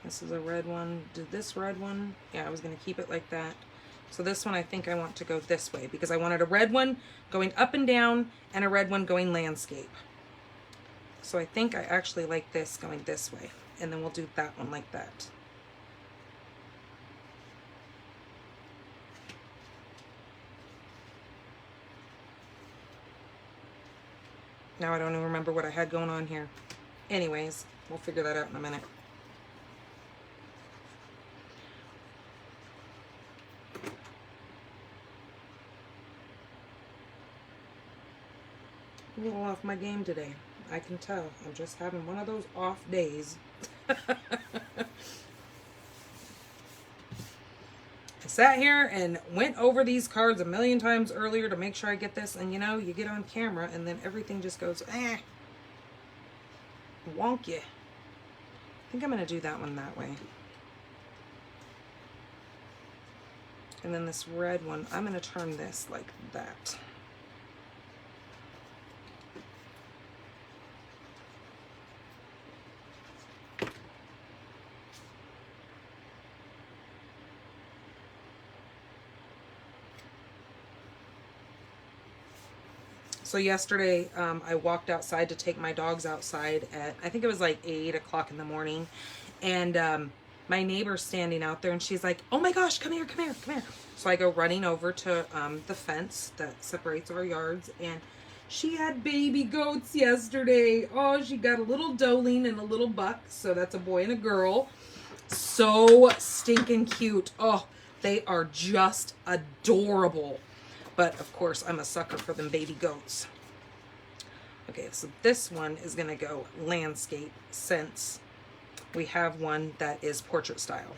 This is a red one. Did this red one? Yeah, I was going to keep it like that. So this one I think I want to go this way because I wanted a red one going up and down and a red one going landscape. So I think I actually like this going this way. And then we'll do that one like that. Now I don't even remember what I had going on here. Anyways, we'll figure that out in a minute. A little off my game today. I can tell. I'm just having one of those off days. I sat here and went over these cards a million times earlier to make sure I get this, and you know, you get on camera and then everything just goes wonky. I think I'm going to do that one that way. And then this red one, I'm going to turn this like that. So yesterday, I walked outside to take my dogs outside at, I think it was like 8 o'clock in the morning. And my neighbor's standing out there and she's like, oh my gosh, come here, come here, come here. So I go running over to the fence that separates our yards. And She had baby goats yesterday. Oh, she got a little doeling and a little buck. So that's a boy and a girl. So stinking cute. Oh, they are just adorable. But of course, I'm a sucker for them baby goats. Okay, so this one is going to go landscape since we have one that is portrait style.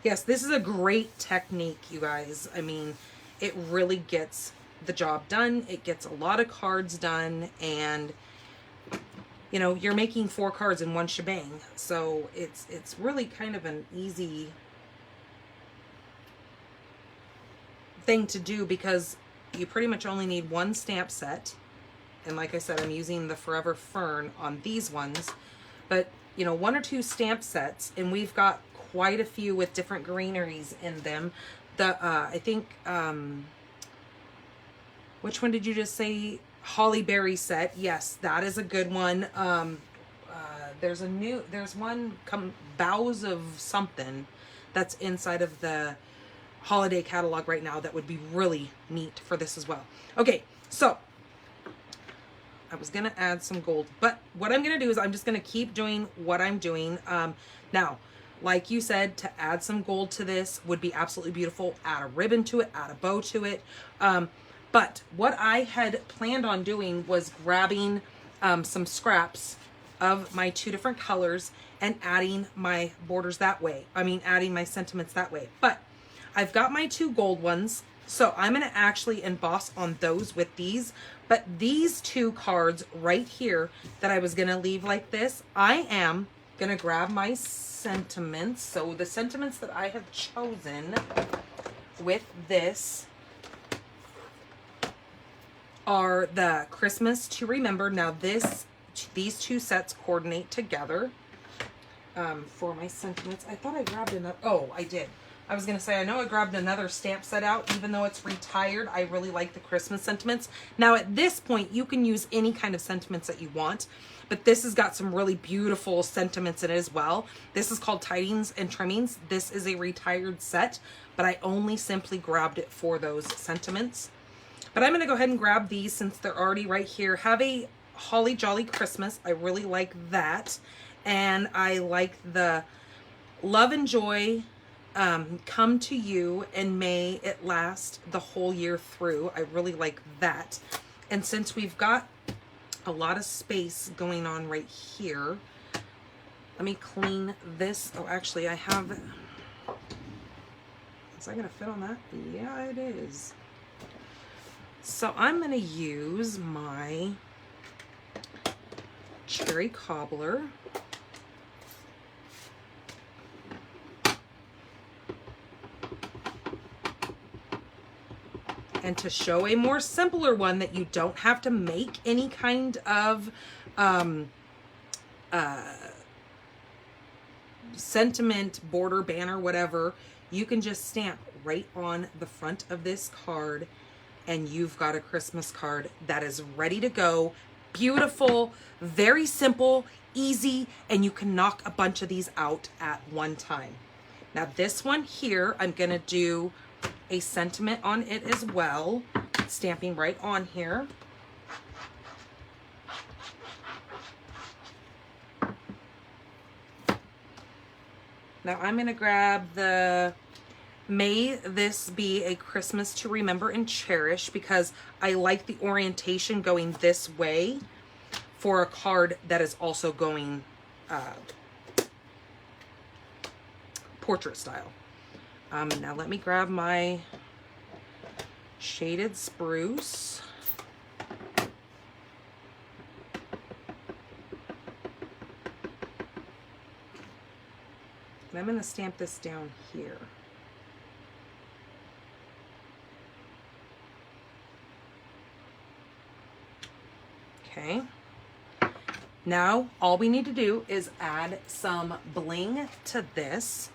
Yes, this is a great technique, you guys. I mean, it really gets the job done. It gets a lot of cards done, and you know, you're making 4 cards in one shebang. So it's really kind of an easy thing to do because you pretty much only need 1 stamp set. And like I said, I'm using the Forever Fern on these ones, but you know, 1 or 2 stamp sets, and we've got quite a few with different greeneries in them. The I think which one did you just say? Holly Berry set. Yes, that is a good one. There's one Boughs of something that's inside of the holiday catalog right now that would be really neat for this as well. Okay, so I was gonna add some gold, but what I'm gonna do is I'm just gonna keep doing what I'm doing. Now, like you said, to add some gold to this would be absolutely beautiful. Add a ribbon to it, add a bow to it. But what I had planned on doing was grabbing some scraps of my 2 different colors and adding my borders that way. I mean, adding my sentiments that way. But I've got my 2 gold ones, so I'm going to actually emboss on those with these. But these 2 cards right here that I was going to leave like this, I am going to grab my sentiments. So the sentiments that I have chosen with this are the Christmas to Remember. Now these 2 sets coordinate together for my sentiments. I thought I grabbed another. Oh, I did. I was going to say, I know I grabbed another stamp set out, even though it's retired. I really like the Christmas sentiments. Now at this point, you can use any kind of sentiments that you want, but this has got some really beautiful sentiments in it as well. This is called Tidings and Trimmings. This is a retired set, but I only simply grabbed it for those sentiments. But I'm going to go ahead and grab these since they're already right here. Have a Holly Jolly Christmas. I really like that. And I like the Love and Joy come to you, and may it last the whole year through. I really like that. And since we've got a lot of space going on right here, let me clean this. Oh, actually, I have... Is that going to fit on that? Yeah, it is. So I'm going to use my cherry cobbler. And to show a more simpler one that you don't have to make any kind of sentiment, border, banner, whatever, you can just stamp right on the front of this card, and you've got a Christmas card that is ready to go. Beautiful, very simple, easy, and you can knock a bunch of these out at one time. Now this one here, I'm gonna do a sentiment on it as well, stamping right on here. Now I'm gonna grab the May This Be a Christmas to Remember and Cherish, because I like the orientation going this way for a card that is also going portrait style. Now let me grab my Shaded Spruce. And I'm going to stamp this down here. Okay. Now all we need to do is add some bling to this.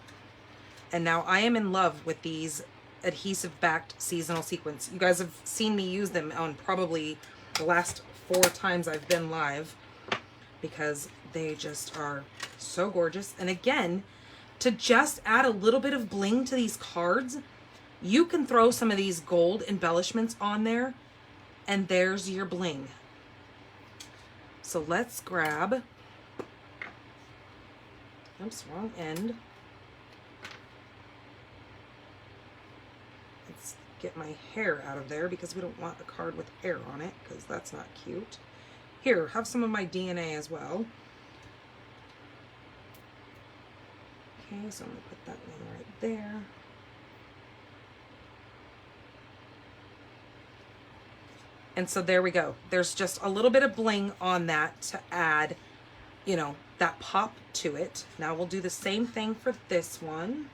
And now I am in love with these adhesive backed seasonal sequins. You guys have seen me use them on probably the last 4 times I've been live because they just are so gorgeous. And again, to just add a little bit of bling to these cards, you can throw some of these gold embellishments on there and there's your bling. So let's grab, oops, wrong end. Let's get my hair out of there because we don't want a card with hair on it because that's not cute. Here, have some of my DNA as well. Okay, so I'm gonna put that one right there. And so there we go. There's just a little bit of bling on that to add, you know, that pop to it. Now we'll do the same thing for this one.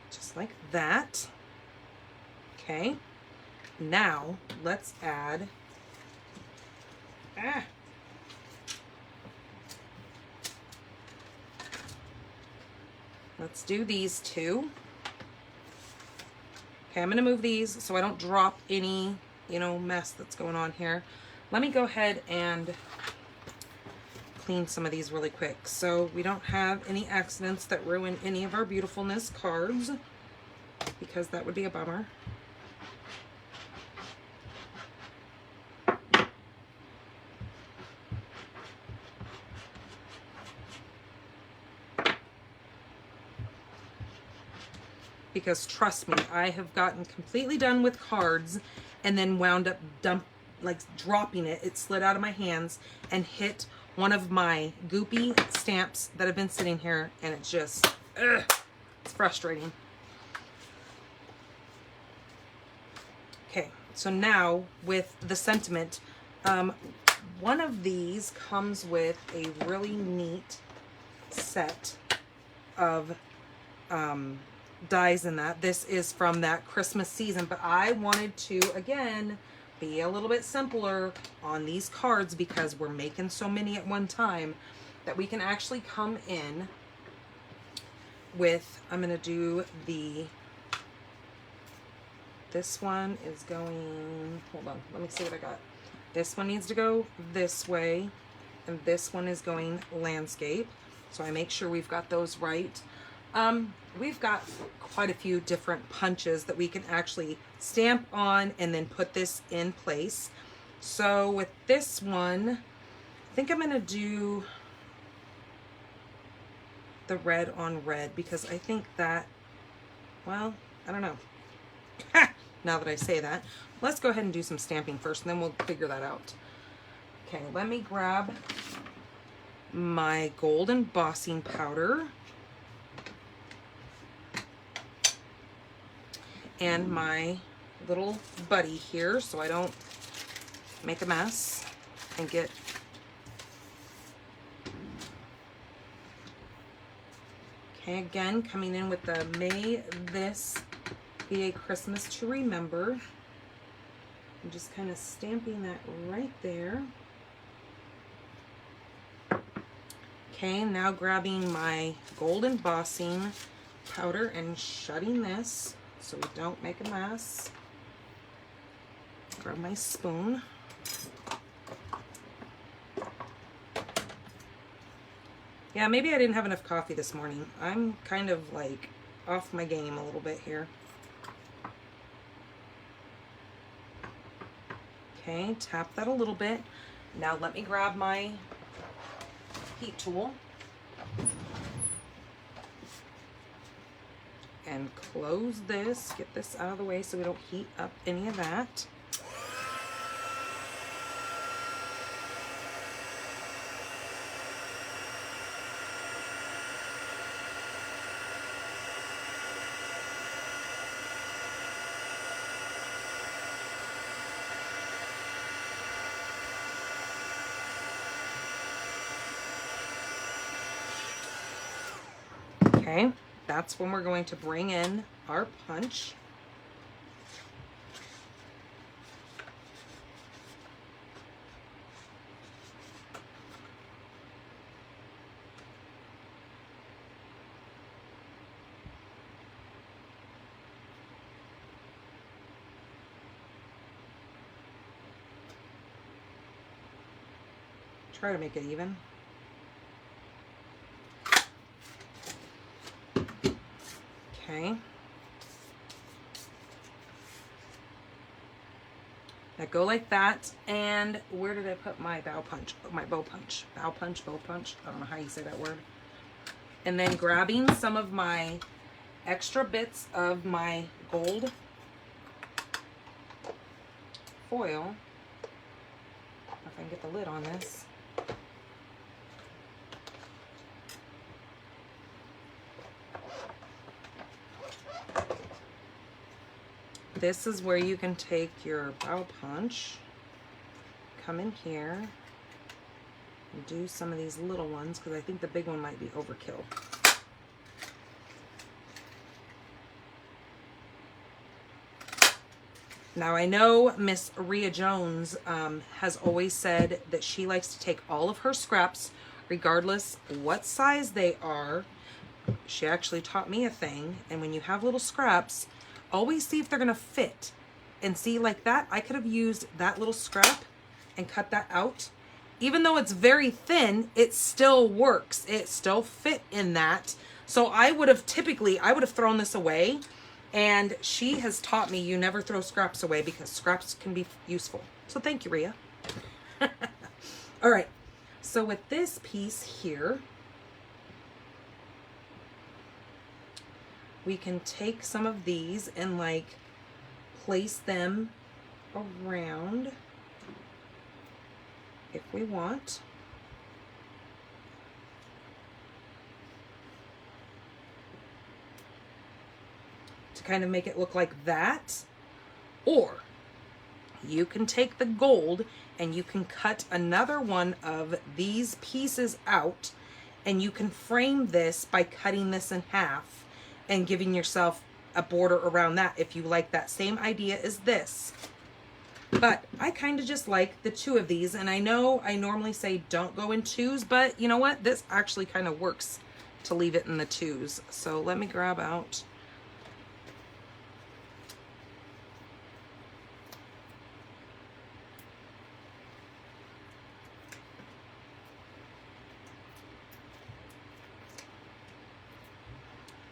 Just like that. Okay. Now let's add, let's do these two. Okay, I'm gonna move these so I don't drop any, you know, mess that's going on here. Let me go ahead and clean some of these really quick so we don't have any accidents that ruin any of our beautifulness cards, because that would be a bummer. Because trust me, I have gotten completely done with cards and then wound up dropping it. It slid out of my hands and hit one of my goopy stamps that have been sitting here, and it's just, it's frustrating. Okay, so now with the sentiment, one of these comes with a really neat set of dies in that. This is from that Christmas season, but I wanted to, again, be a little bit simpler on these cards because we're making so many at one time that we can actually come in with, I'm going to do this one is going, hold on, let me see what I got. This one needs to go this way, and this one is going landscape. So I make sure we've got those right. We've got quite a few different punches that we can actually stamp on and then put this in place. So with this one, I think I'm going to do the red on red because I think that, well, I don't know. Now that I say that, let's go ahead and do some stamping first and then we'll figure that out. Okay, let me grab my gold embossing powder and my little buddy here so I don't make a mess and get okay, again coming in with the May This Be a Christmas to Remember. I'm just kind of stamping that right there. Okay, now grabbing my gold embossing powder and shutting this so we don't make a mess. Grab my spoon. Yeah, maybe I didn't have enough coffee this morning. I'm kind of like off my game a little bit here. Okay, tap that a little bit. Now let me grab my heat tool and close this, get this out of the way so we don't heat up any of that. Okay, that's when we're going to bring in our punch. try to make it even. Okay. Now go like that. And where did I put my bow punch? My bow punch. Bow punch, bow punch. I don't know how you say that word. And then grabbing some of my extra bits of my gold foil. If I can get the lid on this. This is where you can take your bow punch, come in here, and do some of these little ones, because I think the big one might be overkill. Now I know Miss Rhea Jones has always said that she likes to take all of her scraps, regardless what size they are. She actually taught me a thing, and when you have little scraps, always see if they're gonna fit. And see, like that, I could have used that little scrap and cut that out. Even though it's very thin, it still works. It still fit in that. So I would have thrown this away. And she has taught me you never throw scraps away because scraps can be useful. So thank you, Rhea. All right. So with this piece here, we can take some of these and like place them around if we want. To kind of make it look like that. Or you can take the gold and you can cut another one of these pieces out, and you can frame this by cutting this in half and giving yourself a border around that if you like that same idea as this. But I kind of just like the two of these, and I know I normally say don't go in twos, but you know what? This actually kind of works to leave it in the twos. So let me grab out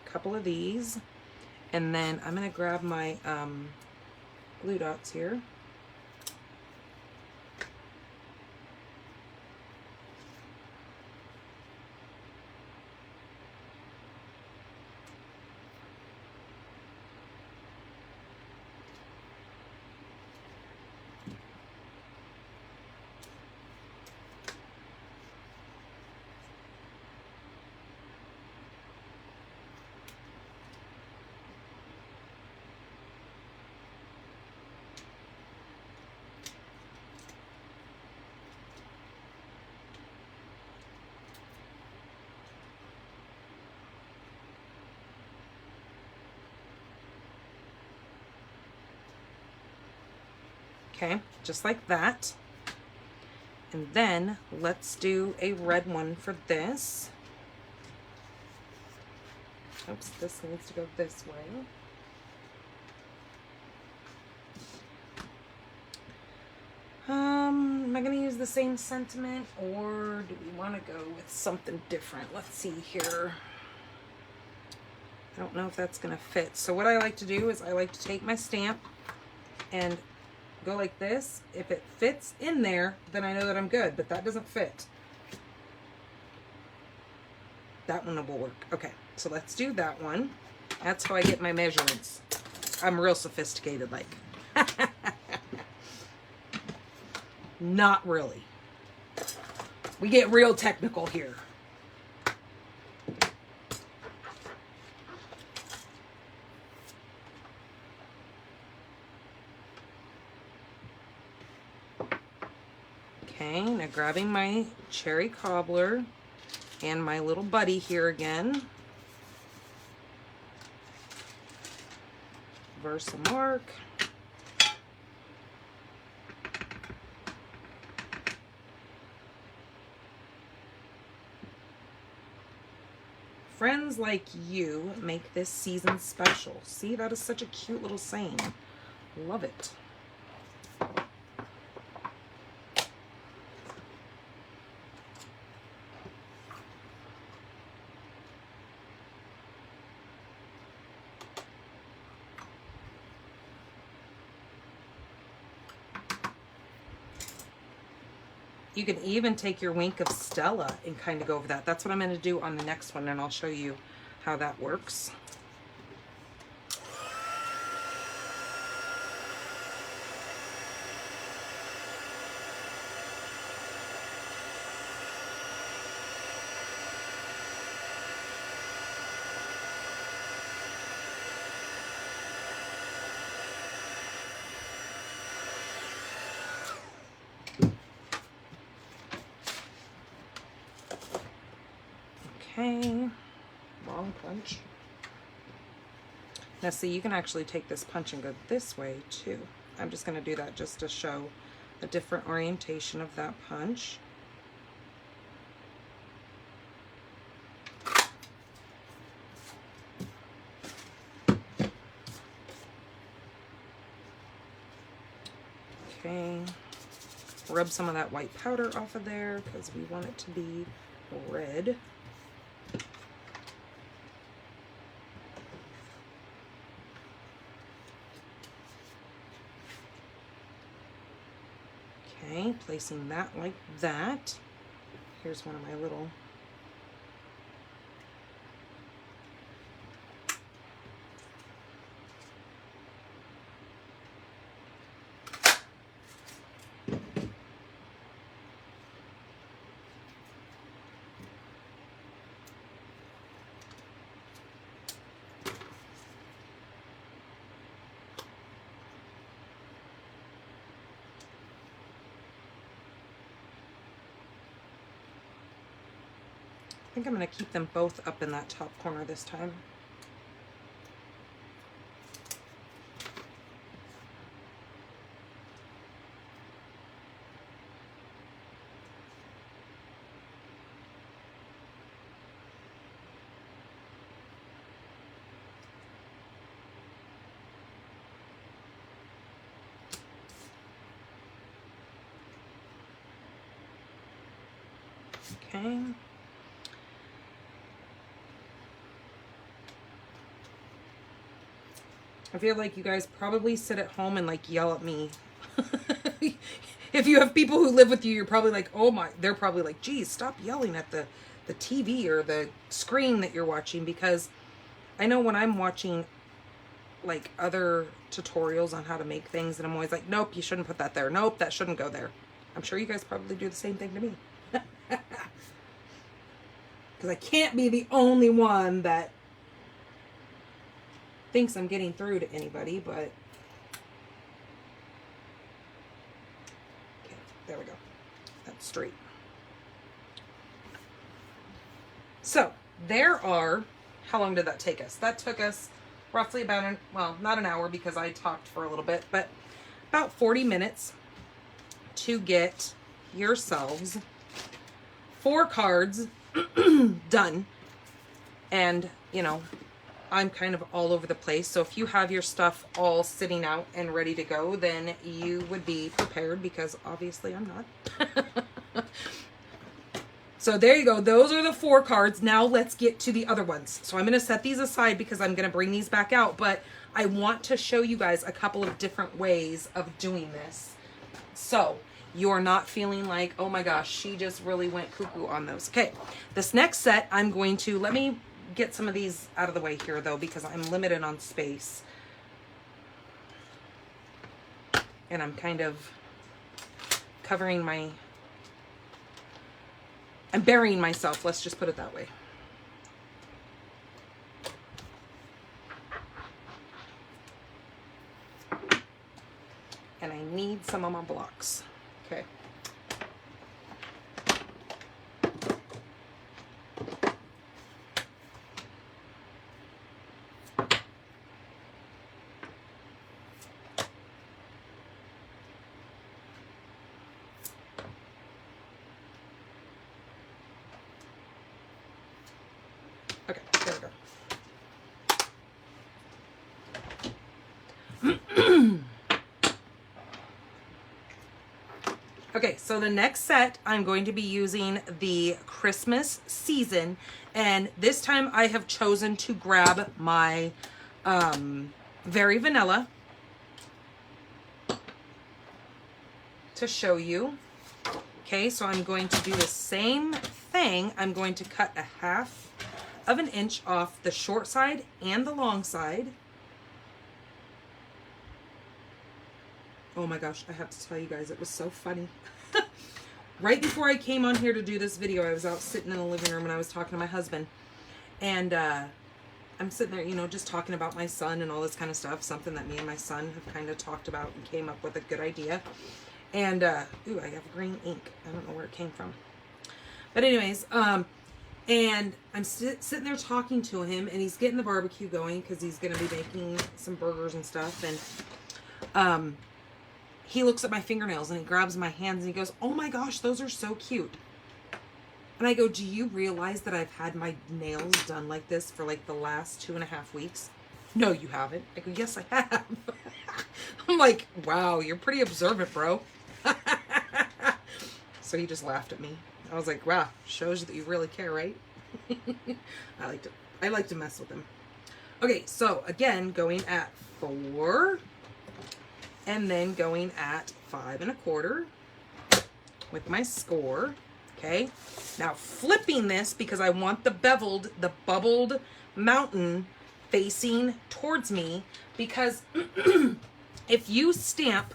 couple of these, and then I'm going to grab my glue dots here. Okay, just like that. And then let's do a red one for this. Oops, this needs to go this way. Am I going to use the same sentiment, or do we want to go with something different? Let's see here. I don't know if that's going to fit. So what I like to do is I like to take my stamp and go like this. If it fits in there, then I know that I'm good, but that doesn't fit. That one will work. Okay, so let's do that one. That's how I get my measurements. I'm real sophisticated, like. Not really. We get real technical here. Okay, now grabbing my cherry cobbler and my little buddy here again. Versamark. Friends like you make this season special. See, that is such a cute little saying. Love it. You can even take your wink of Stella and kind of go over that. That's what I'm going to do on the next one, and I'll show you how that works. Okay, wrong punch. Now see, you can actually take this punch and go this way too. I'm just going to do that just to show a different orientation of that punch. Okay, rub some of that white powder off of there because we want it to be red. Okay, placing that like that. Here's one of my little I think I'm going to keep them both up in that top corner this time. Okay. I feel like you guys probably sit at home and like yell at me. If you have people who live with you, you're probably like, oh my, they're probably like, geez, stop yelling at the TV or the screen that you're watching, because I know when I'm watching like other tutorials on how to make things and I'm always like, nope, you shouldn't put that there. Nope, that shouldn't go there. I'm sure you guys probably do the same thing to me. Because I can't be the only one that thinks I'm getting through to anybody, but okay, there we go. That's straight. So there are, how long did that take us? That took us roughly about well, not an hour because I talked for a little bit, but about 40 minutes to get yourselves 4 cards done. And, you know, I'm kind of all over the place. So if you have your stuff all sitting out and ready to go, then you would be prepared, because obviously I'm not. So there you go. Those are the 4 cards. Now let's get to the other ones. So I'm going to set these aside because I'm going to bring these back out, but I want to show you guys a couple of different ways of doing this. So you're not feeling like, oh my gosh, she just really went cuckoo on those. Okay. This next set, I'm going to, let me get some of these out of the way here though, because I'm limited on space. And I'm kind of covering I'm burying myself, let's just put it that way. And I need some of my blocks. Okay. Okay, there we go. Okay, so the next set, I'm going to be using the Christmas season, and this time I have chosen to grab my Very Vanilla to show you. Okay, so I'm going to do the same thing. I'm going to cut a 1/2 inch off the short side and the long side. Oh my gosh, I have to tell you guys, it was so funny. Right before I came on here to do this video, I was out sitting in the living room and I was talking to my husband. And I'm sitting there, you know, just talking about my son and all this kind of stuff. Something that me and my son have kind of talked about and came up with a good idea. And, ooh, I have green ink. I don't know where it came from. But anyways, and I'm sitting there talking to him, and he's getting the barbecue going because he's going to be making some burgers and stuff. And he looks at my fingernails and he grabs my hands and he goes, "Oh my gosh, those are so cute." And I go, "Do you realize that I've had my nails done like this for like the last 2.5 weeks?" "No, you haven't." I go, "Yes, I have." I'm like, "Wow, you're pretty observant, bro." So he just laughed at me. I was like, "Wow, shows you that you really care, right?" I like to mess with him. Okay, so again, going at 4 and then going at 5 1/4 with my score. Okay, now flipping this because I want the bubbled mountain facing towards me, because if you stamp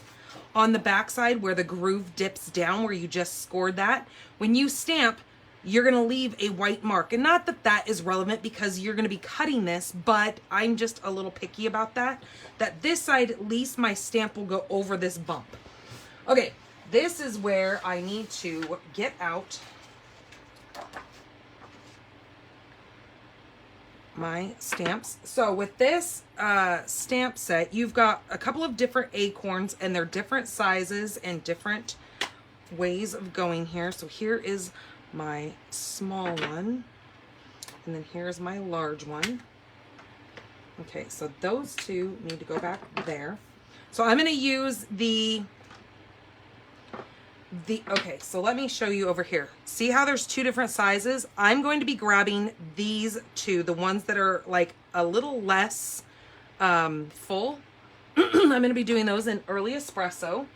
on the backside where the groove dips down, where you just scored that, when you stamp, you're going to leave a white mark. And not that that is relevant because you're going to be cutting this, but I'm just a little picky about that this side, at least my stamp will go over this bump. Okay, this is where I need to get out my stamps. So with this stamp set, you've got a couple of different acorns, and they're different sizes and different ways of going here. So here is my small one, and then here's my large one. Okay, so those two need to go back there. So I'm going to use okay, so let me show you over here. See how there's 2 different sizes? I'm going to be grabbing these 2, the ones that are like a little less full. I'm going to be doing those in early espresso.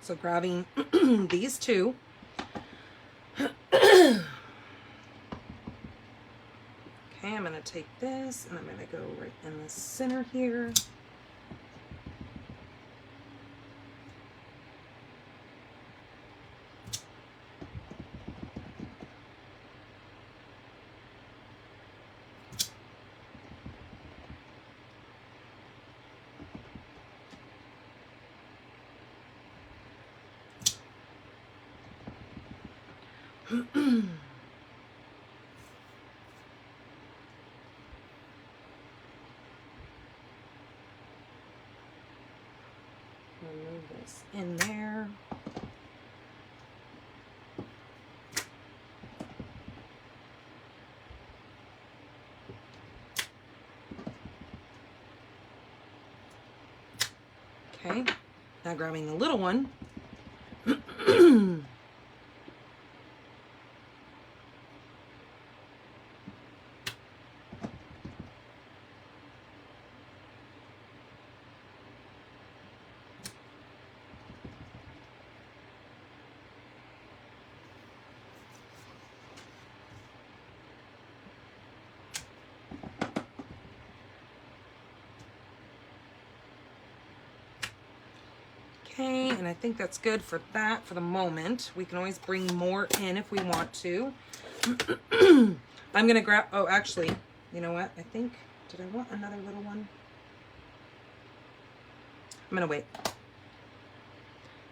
So grabbing these 2. Okay, I'm going to take this and I'm going to go right in the center here. Remove this in there. Okay, now grabbing the little one. Okay, and I think that's good for that for the moment. We can always bring more in if we want to. I'm going to grab, oh, actually, you know what? I think, did I want another little one? I'm going to wait.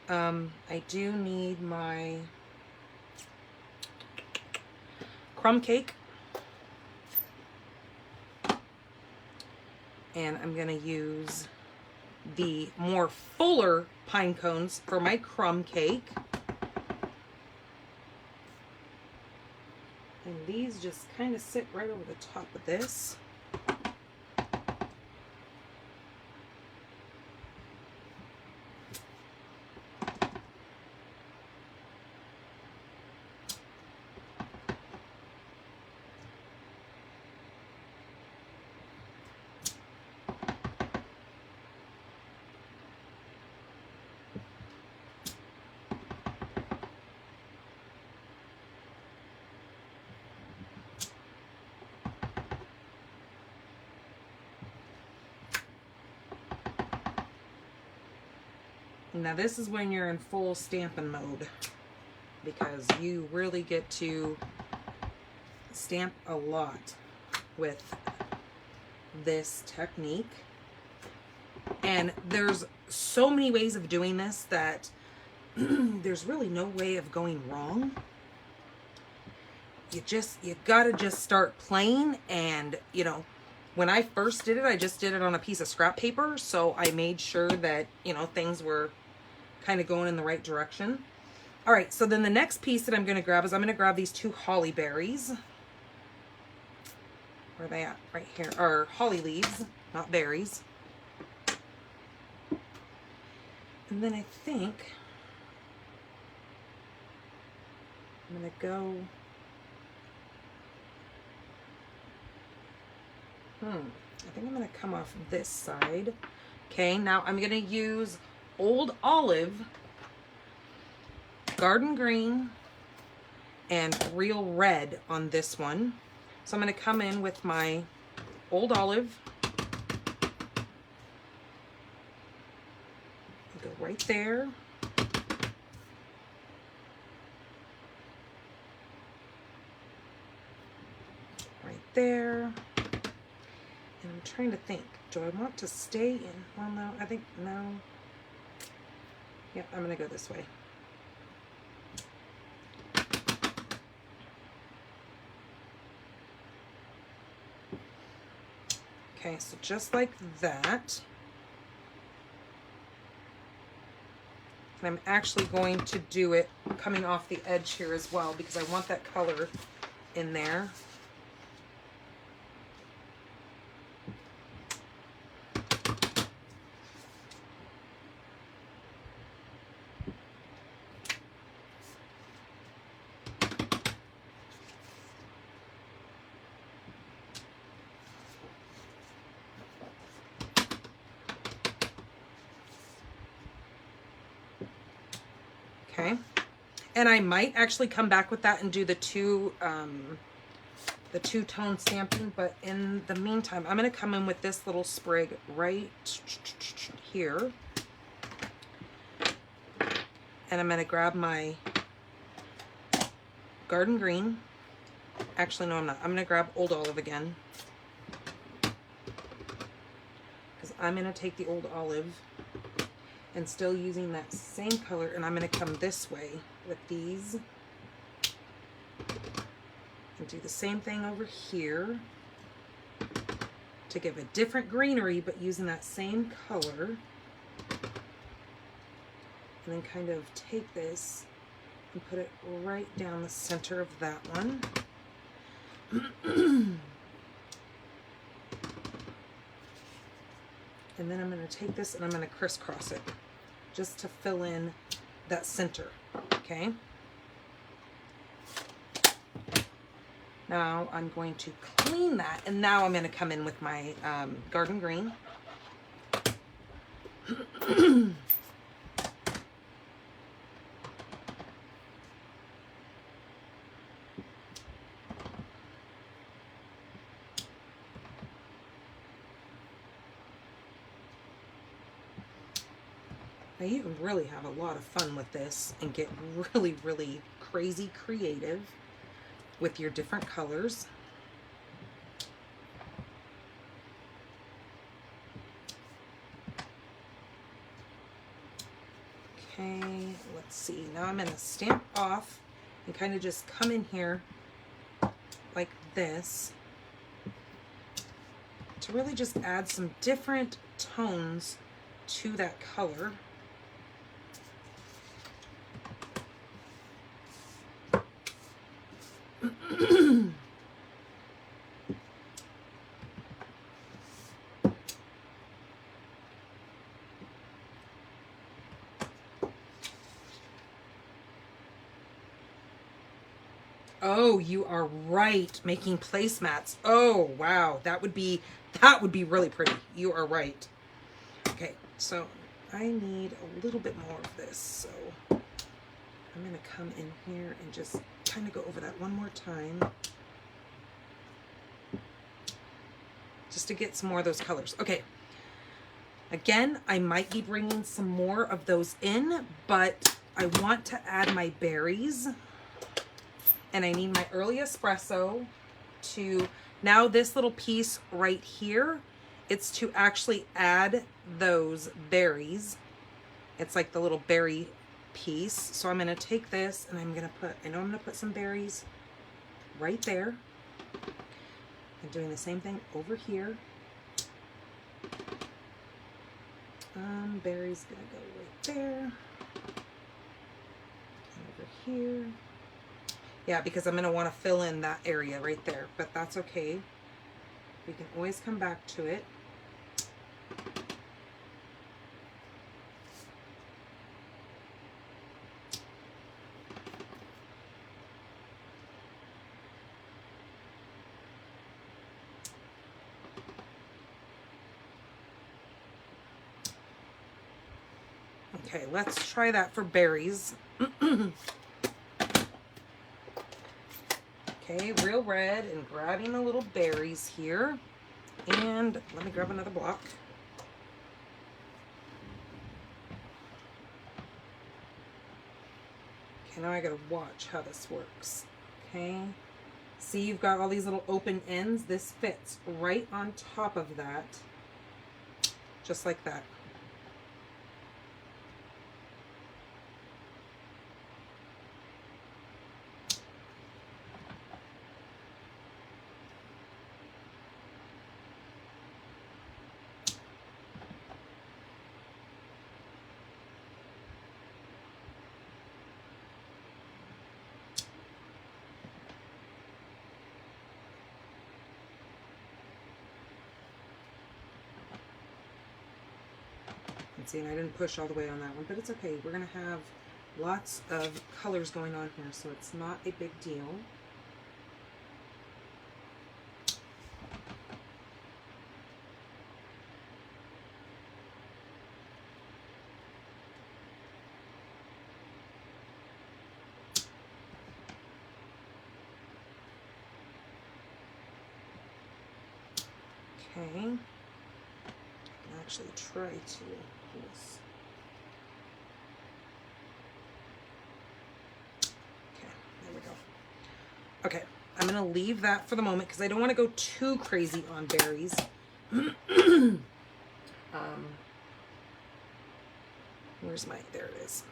I do need my crumb cake. And I'm going to use the more fuller pine cones for my crumb cake. And these just kind of sit right over the top of this. Now this is when you're in full stamping mode, because you really get to stamp a lot with this technique. And there's so many ways of doing this that there's really no way of going wrong. You gotta just start playing. And you know, when I first did it, I just did it on a piece of scrap paper, so I made sure that, you know, things were kind of going in the right direction. All right, so then the next piece that I'm going to grab is I'm going to grab these two holly berries. Where are they at? Right here. Or holly leaves, not berries. And then I think I'm going to go... I think I'm going to come off this side. Okay, now I'm going to use Old Olive, Garden Green, and Real Red on this one. So I'm going to come in with my Old Olive. Go right there. Right there. And I'm trying to think, do I want to stay in? Well, no, I think, no. Yeah, I'm going to go this way. Okay, so just like that. And I'm actually going to do it coming off the edge here as well, because I want that color in there. Okay, and I might actually come back with that and do the two-tone stamping, but in the meantime, I'm going to come in with this little sprig right here, and I'm going to grab my Garden Green. Actually, no, I'm not. I'm going to grab Old Olive again, because I'm going to take the Old Olive and still using that same color, and I'm going to come this way with these and do the same thing over here to give a different greenery, but using that same color, and then kind of take this and put it right down the center of that one. And then I'm going to take this and I'm going to crisscross it just to fill in that center. Okay. Now I'm going to clean that, and now I'm going to come in with my Garden Green. Now you can really have a lot of fun with this and get really, really crazy creative with your different colors. Okay, let's see. Now I'm going to stamp off and kind of just come in here like this to really just add some different tones to that color. Oh, you are right. Making placemats. Oh, wow. That would be really pretty. You are right. Okay, so I need a little bit more of this. So I'm going to come in here and just kind of go over that one more time. Just to get some more of those colors. Okay. Again, I might be bringing some more of those in, but I want to add my berries. And I need my early espresso to, now this little piece right here, it's to actually add those berries. It's like the little berry piece. So I'm gonna take this and I'm gonna put, I know I'm gonna put some berries right there. I'm doing the same thing over here. Berries gonna go right there. And over here. Yeah, because I'm gonna wanna fill in that area right there, but that's okay. We can always come back to it. Okay, let's try that for berries. Okay, real red and grabbing the little berries here. And let me grab another block. Okay, now I gotta watch how this works. Okay, see you've got all these little open ends. This fits right on top of that, just like that. See, and I didn't push all the way on that one, but it's okay. We're gonna have lots of colors going on here, so it's not a big deal. Okay, I can actually try to do this. Okay, there we go. Okay, I'm gonna leave that for the moment because I don't want to go too crazy on berries. Where's my, there it is.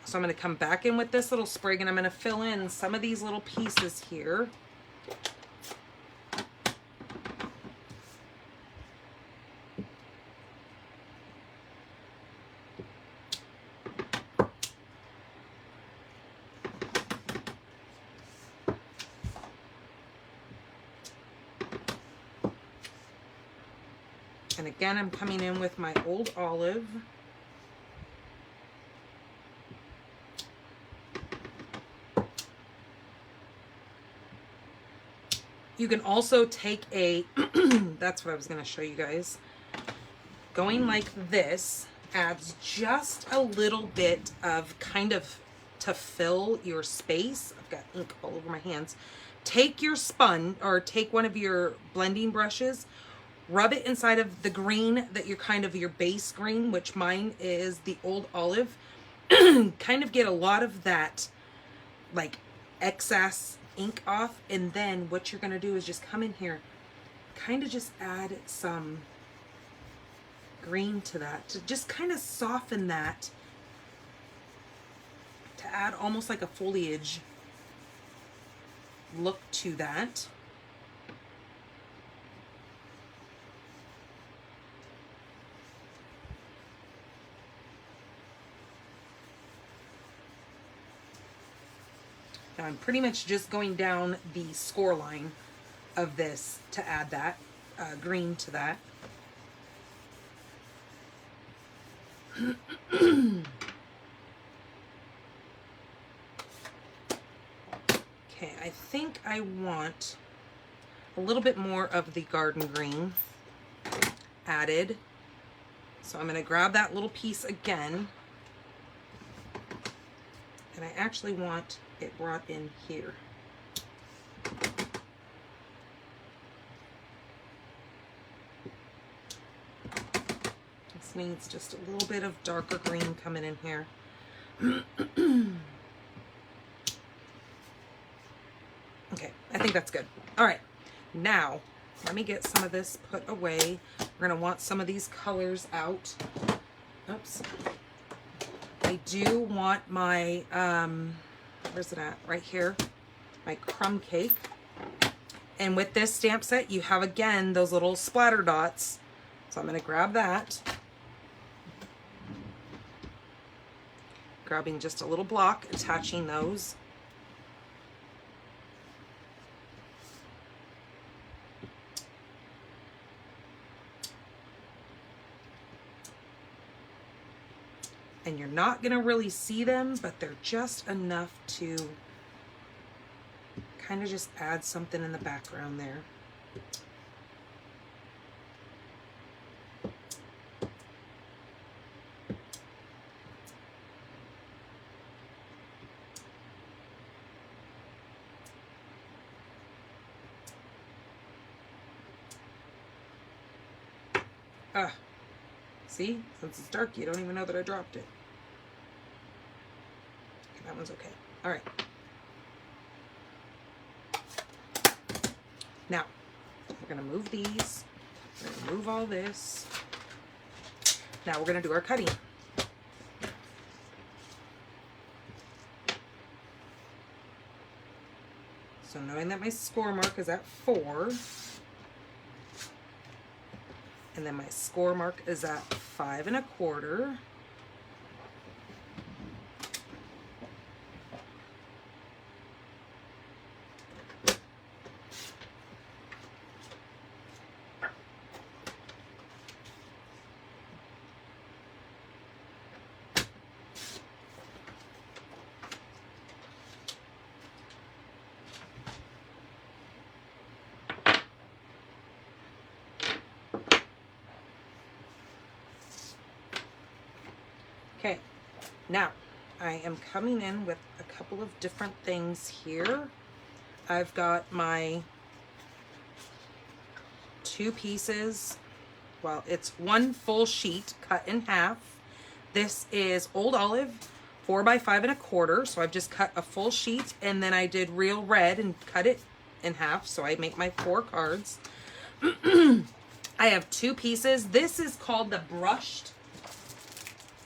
So I'm gonna come back in with this little sprig and I'm gonna fill in some of these little pieces here. And again, I'm coming in with my old olive. You can also take a, that's what I was going to show you guys. Going like this adds just a little bit of kind of to fill your space. I've got ink all over my hands. Take your sponge or take one of your blending brushes, rub it inside of the green that you're kind of your base green, which mine is the old olive. Kind of get a lot of that like excess ink off, and then what you're going to do is just come in here, kind of just add some green to that to just kind of soften that, to add almost like a foliage look to that. Now I'm pretty much just going down the score line of this to add that green to that. Okay, I think I want a little bit more of the garden green added. So I'm going to grab that little piece again. And I actually want it brought in here. This needs just a little bit of darker green coming in here. Okay, I think that's good. All right, now let me get some of this put away. We're gonna want some of these colors out. Oops. I do want my, where's it at? Right here, my crumb cake. And with this stamp set, you have, again, those little splatter dots. So I'm gonna grab that. Grabbing just a little block, attaching those. And you're not gonna really see them, but they're just enough to kind of just add something in the background there. See, since it's dark, you don't even know that I dropped it. Okay, that one's okay. All right. Now, we're gonna move these. We're gonna move all this. Now we're gonna do our cutting. So knowing that my score mark is at 4, and then my score mark is at 5 1/4. Okay, now I am coming in with a couple of different things here. I've got my 2 pieces. Well, it's 1 full sheet cut in half. This is Old Olive 4 by 5 1/4. So I've just cut a full sheet, and then I did real red and cut it in half. So I make my 4 cards. I have 2 pieces. This is called the brushed,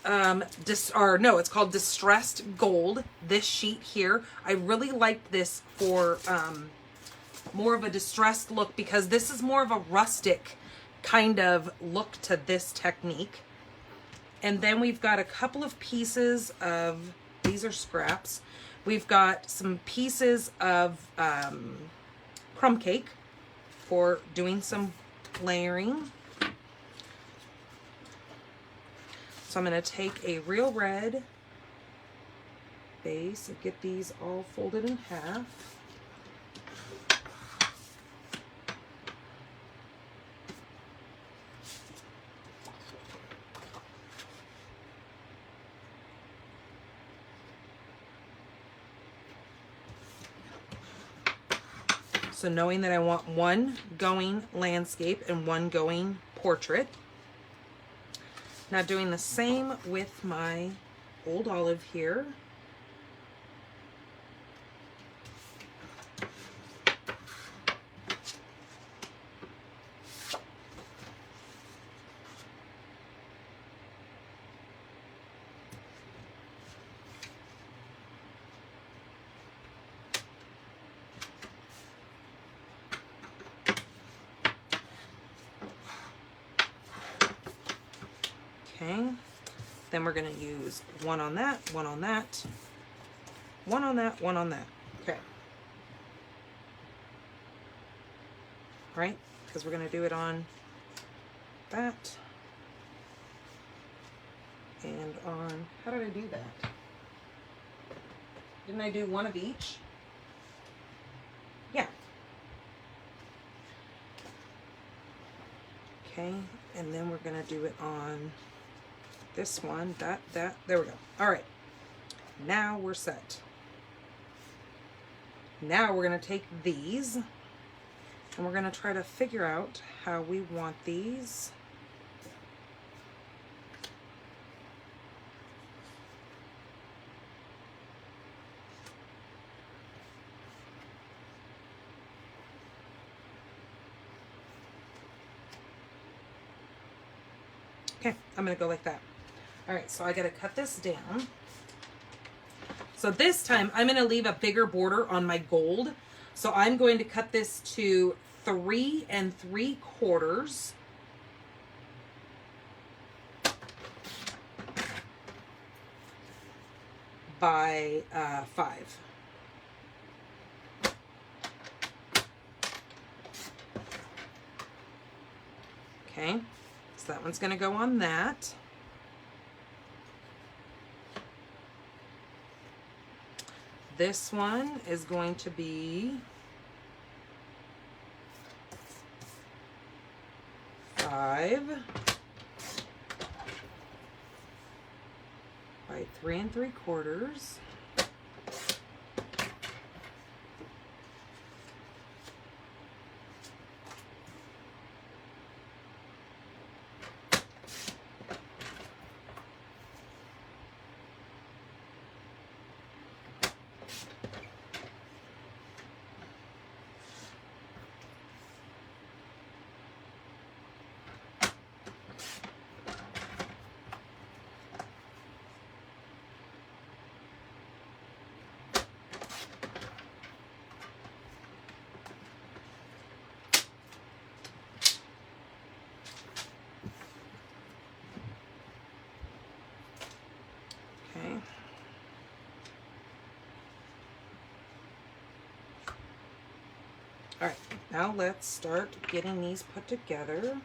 it's called Distressed Gold, this sheet here. I really like this for more of a distressed look, because this is more of a rustic kind of look to this technique. And then we've got a couple of pieces of, these are scraps. We've got some pieces of crumb cake for doing some layering. So I'm going to take a real red base and get these all folded in half. So knowing that I want 1 going landscape and 1 going portrait. Now doing the same with my Old Olive here. Okay, then we're going to use 1 on that, 1 on that, 1 on that, 1 on that. Okay. Right? Because we're going to do it on that and on, how did I do that? Didn't I do 1 of each? Yeah. Okay, and then we're going to do it on this one, that, there we go. All right, now we're set. Now we're going to take these and we're going to try to figure out how we want these Okay, I'm gonna go like that. All right, so I gotta cut this down. So this time I'm gonna leave a bigger border on my gold. So I'm going to cut this to 3 3/4 by 5. Okay, so that one's gonna go on that. This one is going to be 5 by 3 3/4. Okay. All right, now let's start getting these put together.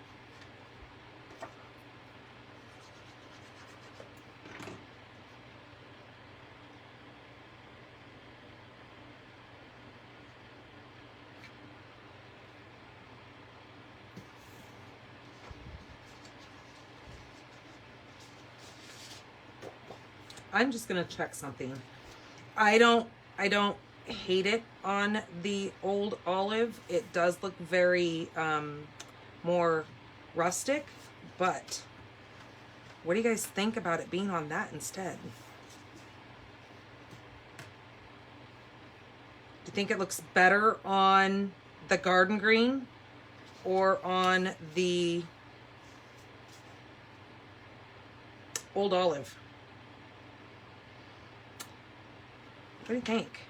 I'm just gonna check something. I don't hate it on the old olive. It does look very more rustic, but what do you guys think about it being on that instead? Do you think it looks better on the garden green or on the old olive? What do you think?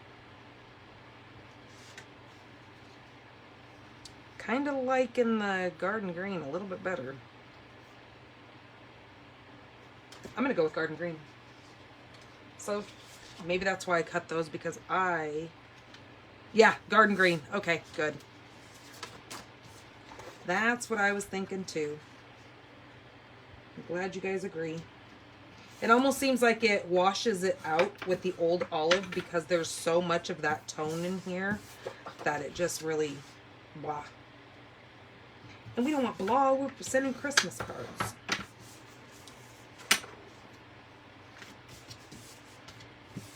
Kind of liking the garden green a little bit better. I'm gonna go with garden green. So maybe that's why I cut those, because yeah, garden green. Okay, good. That's what I was thinking too. I'm glad you guys agree. It almost seems like it washes it out with the old olive because there's so much of that tone in here that it just really blah. And we don't want blah, we're sending Christmas cards.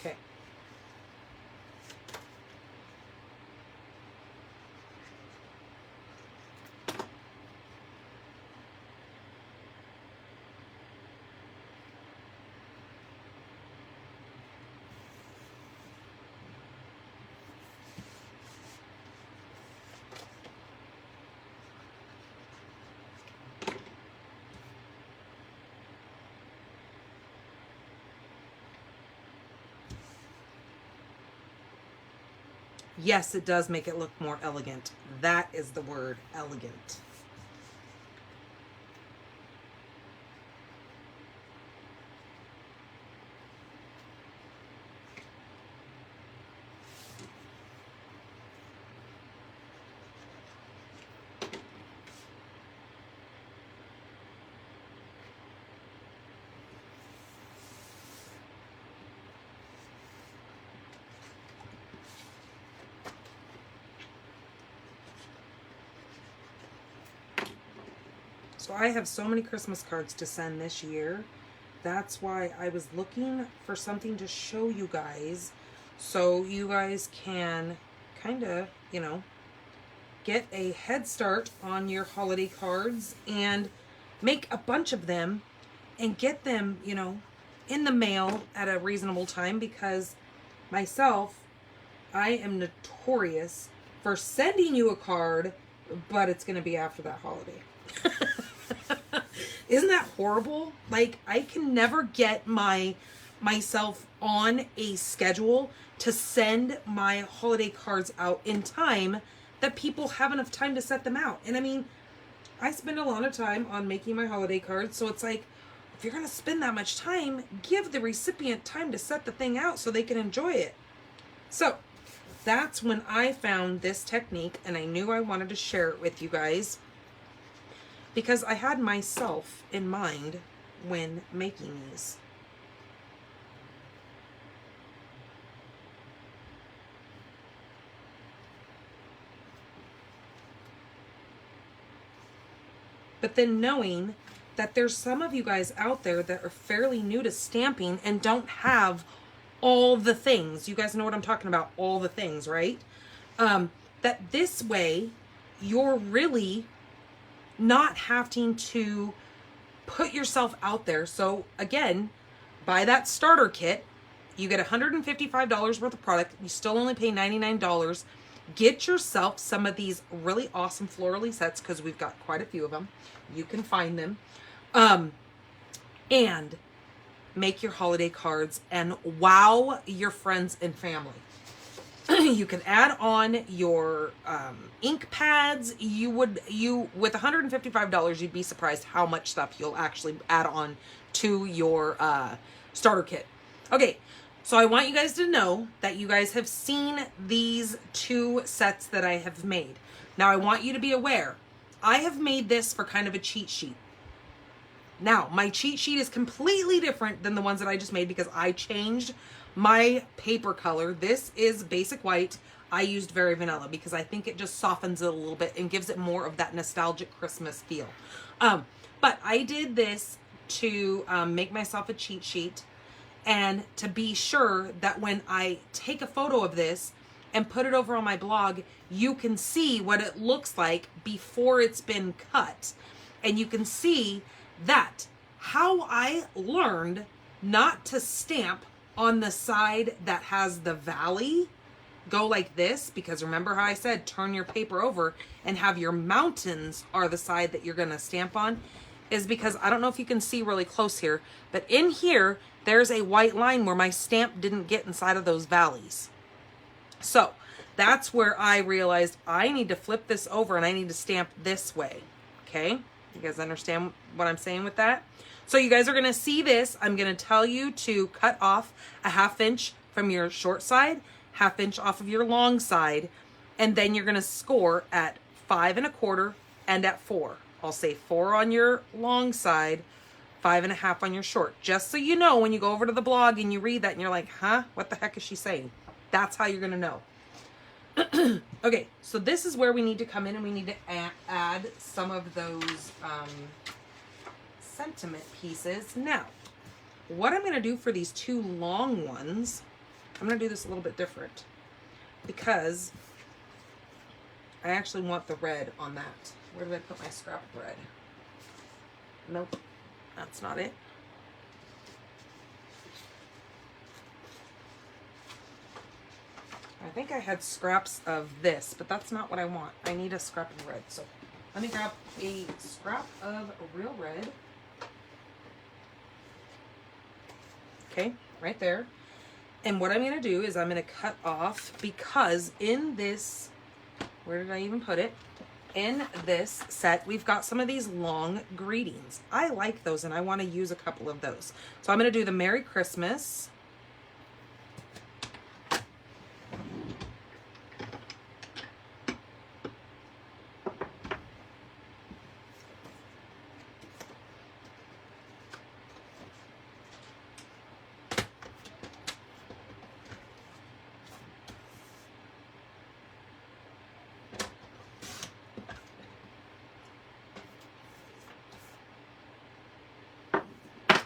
Okay. Yes, it does make it look more elegant. That is the word, elegant. So I have so many Christmas cards to send this year. That's why I was looking for something to show you guys, so you guys can kind of, you know, get a head start on your holiday cards and make a bunch of them and get them, you know, in the mail at a reasonable time, because myself, I am notorious for sending you a card, but it's going to be after that holiday. Isn't that horrible? Like, I can never get myself on a schedule to send my holiday cards out in time that people have enough time to set them out. And I mean, I spend a lot of time on making my holiday cards, so it's like, if you're going to spend that much time, give the recipient time to set the thing out so they can enjoy it. So that's when I found this technique, and I knew I wanted to share it with you guys because I had myself in mind when making these. But then knowing that there's some of you guys out there that are fairly new to stamping and don't have all the things. You guys know what I'm talking about, all the things, right? That this way you're really not having to put yourself out there. So again, buy that starter kit. You get $155 worth of product. You still only pay $99. Get yourself some of these really awesome florally sets because we've got quite a few of them. You can find them. And make your holiday cards and wow your friends and family. You can add on your ink pads. With $155, you'd be surprised how much stuff you'll actually add on to your starter kit. Okay, so I want you guys to know that you guys have seen these two sets that I have made. Now I want you to be aware, I have made this for kind of a cheat sheet. Now, my cheat sheet is completely different than the ones that I just made because I changed my paper color. This is basic white. I used Very Vanilla because I think it just softens it a little bit and gives it more of that nostalgic Christmas feel. But I did this to make myself a cheat sheet and to be sure that when I take a photo of this and put it over on my blog, you can see what it looks like before it's been cut. And you can see that how I learned not to stamp on the side that has the valley, go like this, because remember how I said turn your paper over and have your mountains are the side that you're going to stamp on, is because I don't know if you can see really close here, but in here there's a white line where my stamp didn't get inside of those valleys. So that's where I realized I need to flip this over and I need to stamp this way. Okay, you guys understand what I'm saying with that? So you guys are going to see this. I'm going to tell you to cut off a 1/2 inch from your short side, 1/2 inch off of your long side, and then you're going to score at 5 1/4 and at 4. I'll say 4 on your long side, 5 1/2 on your short. Just so you know, when you go over to the blog and you read that and you're like, huh, what the heck is she saying? That's how you're going to know. Okay, so this is where we need to come in and we need to add some of those sentiment pieces. Now, what I'm going to do for these two long ones, I'm going to do this a little bit different because I actually want the red on that. Where did I put my scrap of red? Nope, that's not it. I think I had scraps of this, but that's not what I want. I need a scrap of red. So let me grab a scrap of real red. Okay, right there. And what I'm going to do is I'm going to cut off, because in this, where did I even put it? In this set, we've got some of these long greetings. I like those and I want to use a couple of those. So I'm going to do the Merry Christmas.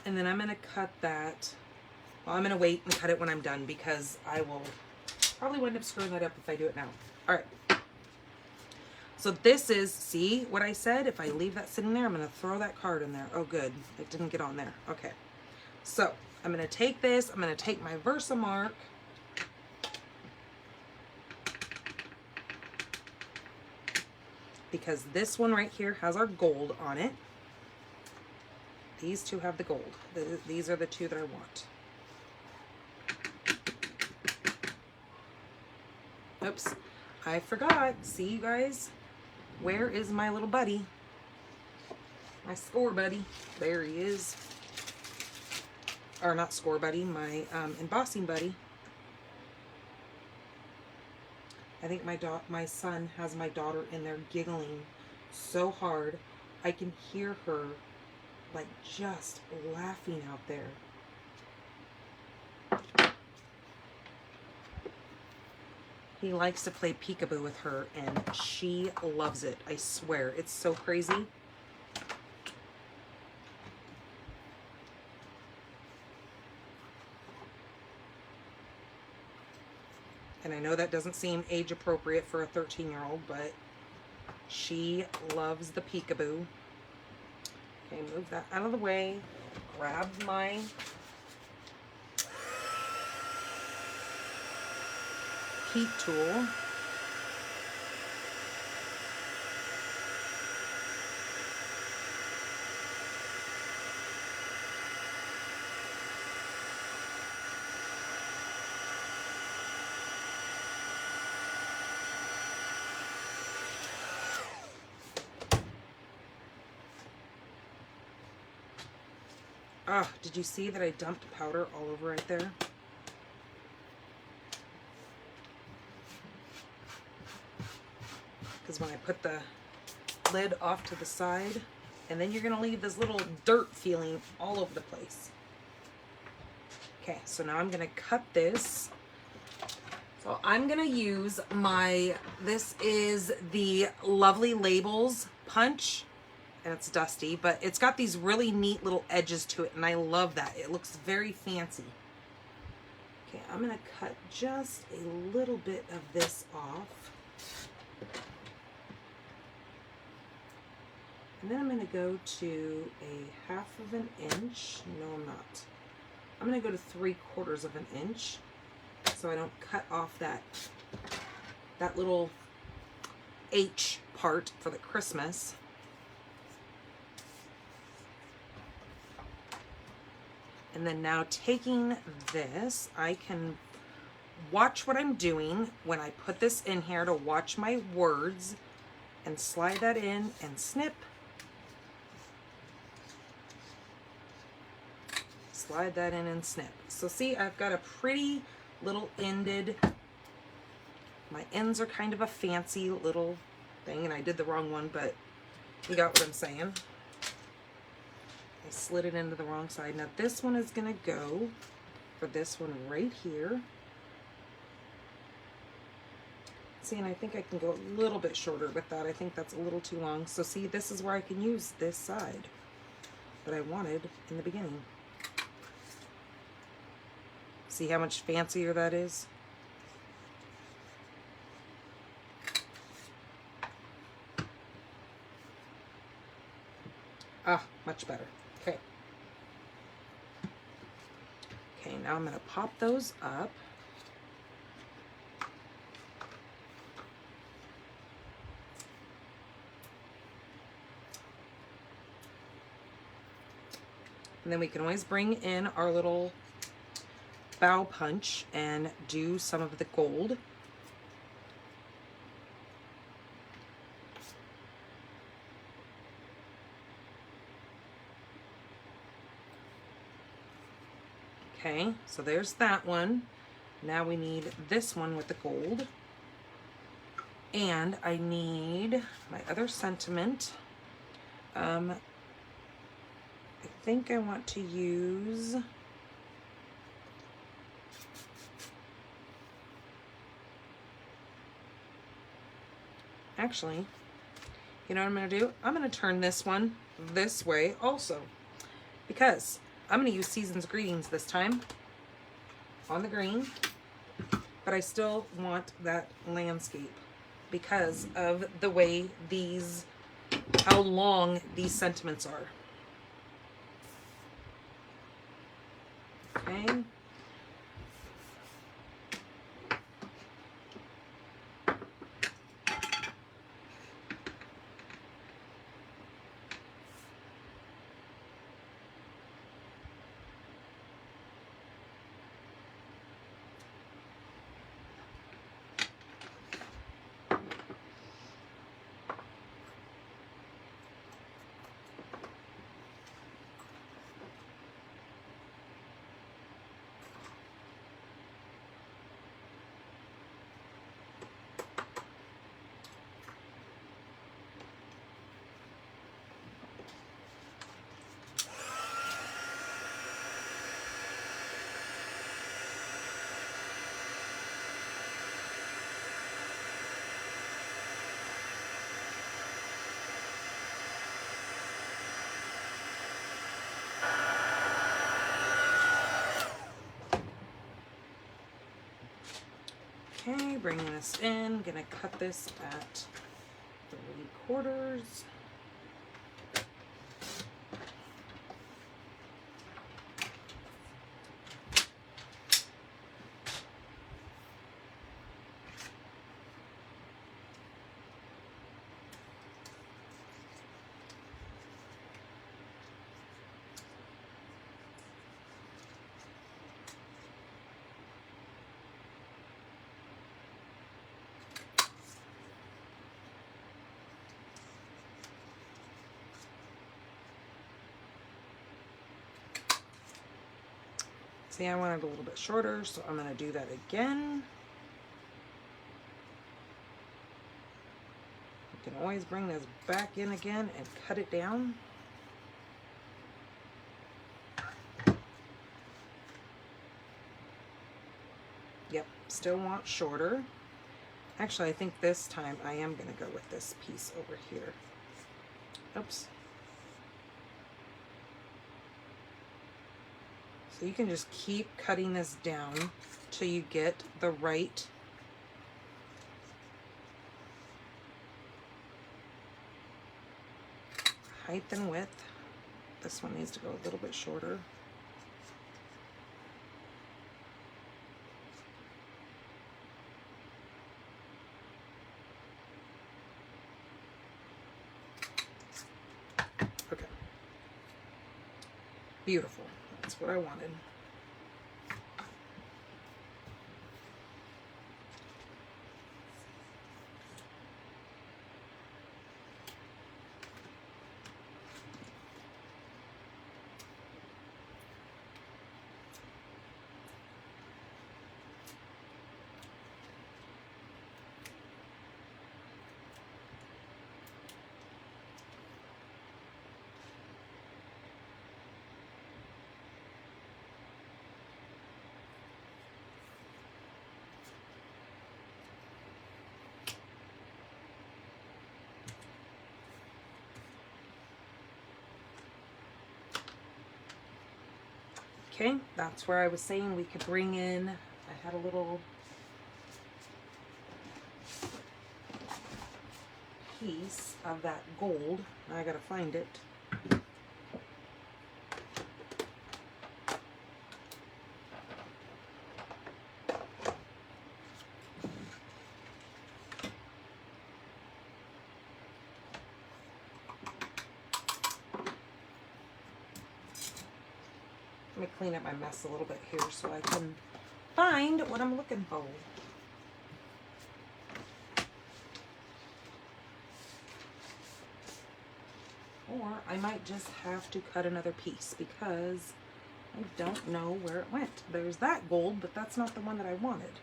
And then I'm going to cut that. Well, I'm going to wait and cut it when I'm done because I will probably wind up screwing that up if I do it now. All right. So this is, see what I said? If I leave that sitting there, I'm going to throw that card in there. Oh, good. It didn't get on there. Okay. So I'm going to take this. I'm going to take my Versamark. Because this one right here has our gold on it. these two have the gold. These are the two that I want. Oops, I forgot. See, you guys? Where is my little buddy? My score buddy. There he is. Or not score buddy, my embossing buddy. I think my son has my daughter in there giggling so hard. I can hear her like just laughing out there. He likes to play peekaboo with her and she loves it. I swear, it's so crazy. And I know that doesn't seem age appropriate for a 13-year-old, but she loves the peekaboo. Okay, move that out of the way. Grab my heat tool. Ah, did you see that I dumped powder all over right there? Because when I put the lid off to the side, and then you're going to leave this little dirt feeling all over the place. Okay, so now I'm going to cut this. So I'm going to use this is the Lovely Labels punch. And it's dusty, but it's got these really neat little edges to it, and I love that. It looks very fancy. Okay, I'm gonna cut just a little bit of this off. And then I'm gonna go to a 1/2 of an inch. No, I'm not. I'm gonna go to 3/4 of an inch so I don't cut off that little H part for the Christmas. And then now taking this, I can watch what I'm doing when I put this in here to watch my words and slide that in and snip. Slide that in and snip. So see, I've got a pretty little ended, my ends are kind of a fancy little thing, and I did the wrong one, but you got what I'm saying. I slid it into the wrong side. Now this one is going to go for this one right here. See, and I think I can go a little bit shorter with that. I think that's a little too long. So see, this is where I can use this side that I wanted in the beginning. See how much fancier that is? Ah, much better. Okay. Okay, now I'm going to pop those up. And then we can always bring in our little bow punch and do some of the gold. Okay, so there's that one. Now we need this one with the gold. And I need my other sentiment. I think I want to use actually, you know what I'm going to do? I'm going to turn this one this way also, because I'm going to use Season's Greetings this time on the green, but I still want that landscape because of the way these, how long these sentiments are. Okay. bringing this in, gonna cut this at 3/4. See, I want it a little bit shorter, so I'm going to do that again. You can always bring this back in again and cut it down. Yep, still want shorter. Actually, I think this time I am going to go with this piece over here. Oops. So you can just keep cutting this down till you get the right height and width. This one needs to go a little bit shorter. Okay. Beautiful. That's what I wanted. Okay, that's where I was saying we could bring in, I had a little piece of that gold. Now I gotta find it. Let me clean up my mess a little bit here so I can find what I'm looking for. Or I might just have to cut another piece because I don't know where it went. There's that gold, but that's not the one that I wanted.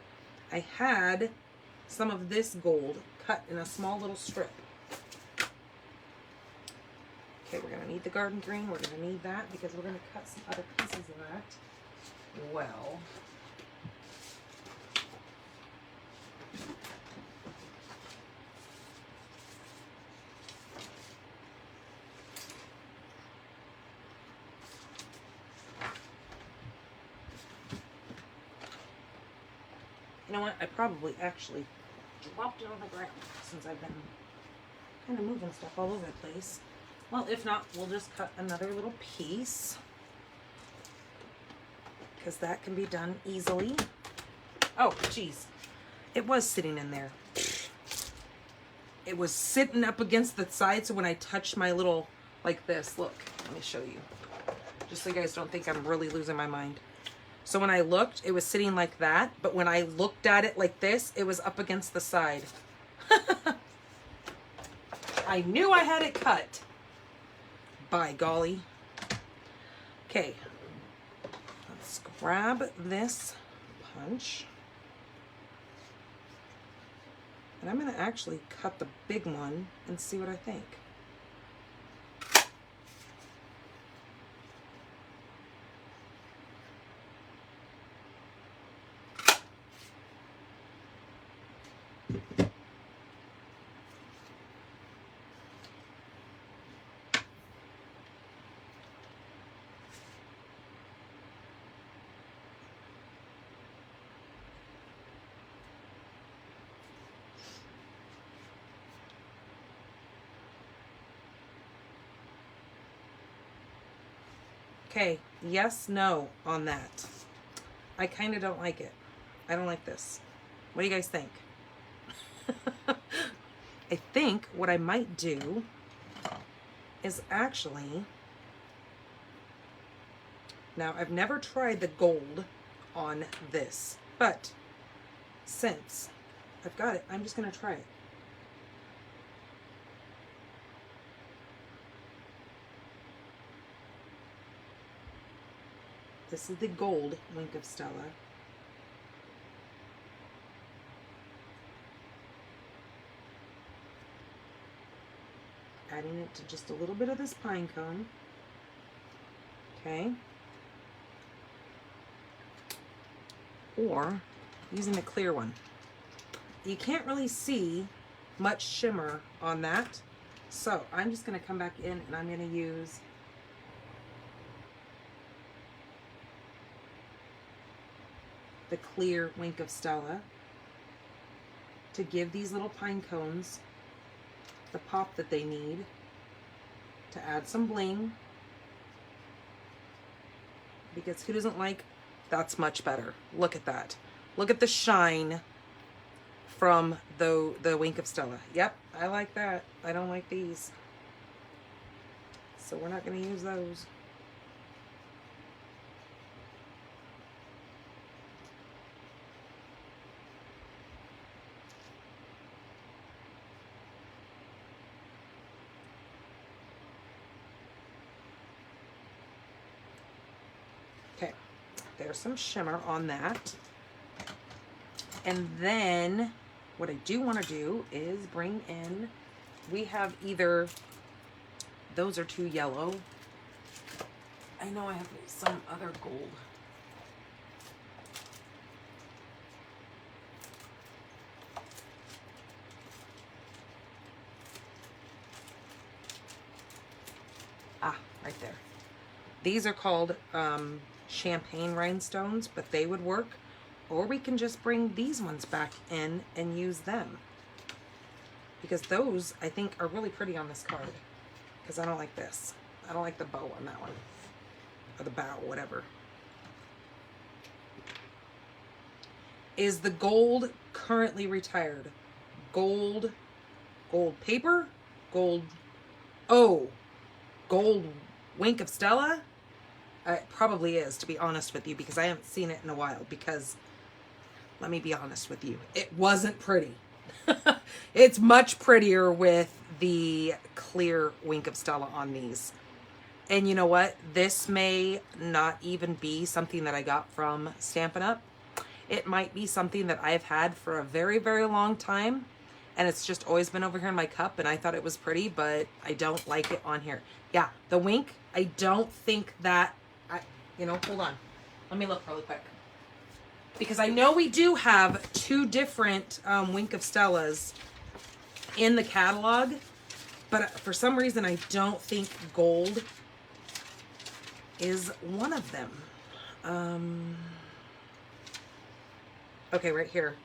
I had some of this gold cut in a small little strip. Okay, we're going to need the garden green. We're going to need that because we're going to cut some other pieces of that. Well, you know what? I probably actually dropped it on the ground since I've been kind of moving stuff all over the place. Well, if not, we'll just cut another little piece because that can be done easily. Oh, geez. It was sitting in there. It was sitting up against the side, so when I touched my little, like this, look, let me show you. Just so you guys don't think I'm really losing my mind. So when I looked, it was sitting like that, but when I looked at it like this, it was up against the side. I knew I had it cut. By golly. Okay, let's grab this punch. And I'm going to actually cut the big one and see what I think. Okay, yes, no on that. I kind of don't like it. I don't like this. What do you guys think? I think what I might do is actually, now I've never tried the gold on this, but since I've got it, I'm just going to try it. This is the gold Wink of Stella. Adding it to just a little bit of this pine cone. Okay. Or using the clear one. You can't really see much shimmer on that. So I'm just going to come back in and I'm going to use the clear Wink of Stella to give these little pine cones the pop that they need, to add some bling, because who doesn't like, that's much better. Look at that. Look at the shine from the Wink of Stella. Yep, I like that. I don't like these. So we're not going to use those. Okay, there's some shimmer on that. And then what I do want to do is bring in, we have either, those are too yellow. I know I have some other gold. Ah, right there. These are called champagne rhinestones, but they would work. Or we can just bring these ones back in and use them. Because those, I think, are really pretty on this card. Because I don't like this. I don't like the bow on that one. Or the bow, whatever. Is the gold currently retired? Gold paper? Gold, oh, gold Wink of Stella? It probably is, to be honest with you, because I haven't seen it in a while. Because, let me be honest with you, it wasn't pretty. It's much prettier with the clear Wink of Stella on these. And you know what? This may not even be something that I got from Stampin' Up. It might be something that I've had for a very, very long time. And it's just always been over here in my cup, and I thought it was pretty, but I don't like it on here. Yeah, the Wink, I don't think that, hold on. Let me look really quick. Because I know we do have two different Wink of Stellas in the catalog, but for some reason I don't think gold is one of them. Okay, right here.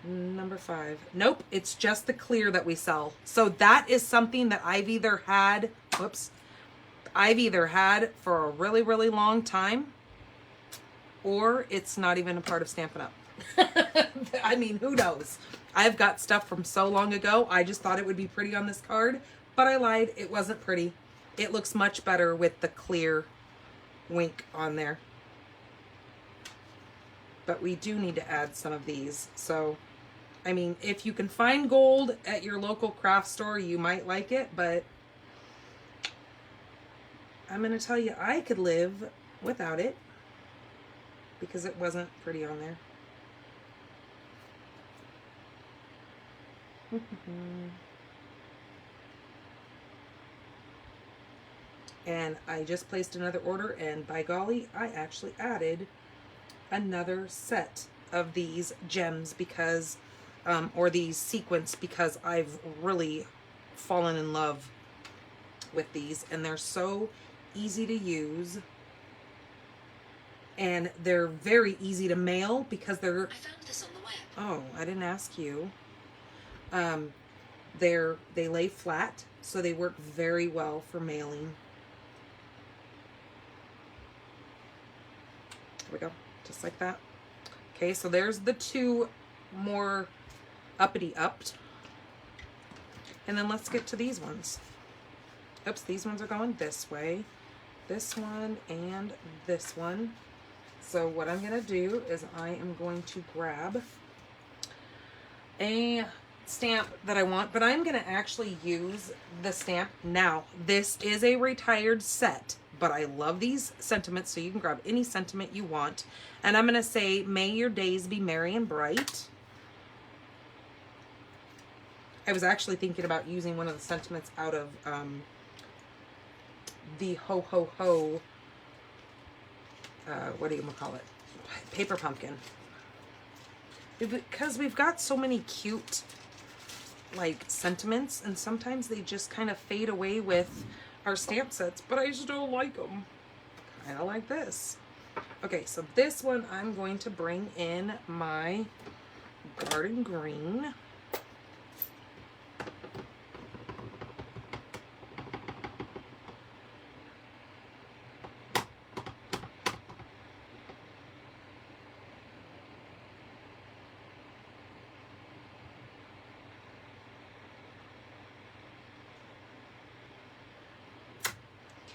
Number 5. Nope, it's just the clear that we sell. So that is something that I've either had, for a really, really long time, or it's not even a part of Stampin' Up. I mean, who knows? I've got stuff from so long ago. I just thought it would be pretty on this card, but I lied. It wasn't pretty. It looks much better with the clear Wink on there. But we do need to add some of these. So, I mean, if you can find gold at your local craft store, you might like it, but I'm going to tell you, I could live without it because it wasn't pretty on there. And I just placed another order, and by golly, I actually added another set of these gems because, or these sequins, because I've really fallen in love with these, and they're so easy to use, and they're very easy to mail because they're, I found this on the web. Oh, I didn't ask you. They lay flat, so they work very well for mailing. we go, just like that. Okay, so there's the two more uppity upped. And then let's get to these ones. Oops, these ones are going this way. This one and this one. So what I'm gonna do is I am going to grab a stamp that I want, but I'm gonna actually use the stamp now. This is a retired set, but I love these sentiments, so you can grab any sentiment you want. And I'm gonna say, may your days be merry and bright. I was actually thinking about using one of the sentiments out of the Ho Ho Ho, what do you call it? Paper Pumpkin. Because we've got so many cute, like, sentiments, and sometimes they just kind of fade away with our stamp sets, but I just don't like them. Kind of like this. Okay, so this one I'm going to bring in my Garden Green.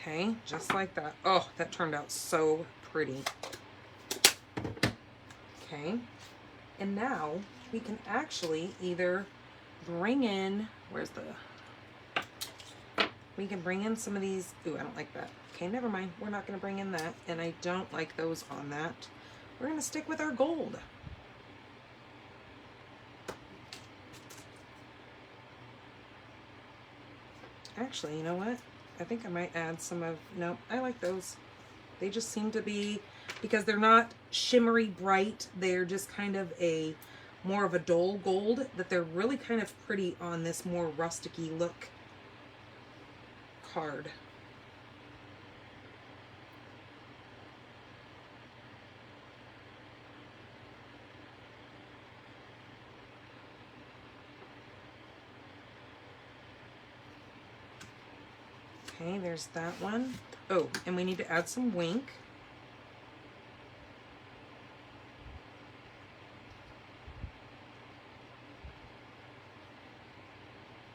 Okay, just like that. Oh, that turned out so pretty. Okay, and now we can actually either bring in, we can bring in some of these. Ooh, I don't like that. Okay, never mind. We're not going to bring in that, and I don't like those on that. We're going to stick with our gold. Actually, you know what? I think I might add some of, no, I like those. They just seem to be, because they're not shimmery bright, they're just kind of a, more of a dull gold, that they're really kind of pretty on this more rusticy look card. Okay, there's that one. Oh, and we need to add some wink.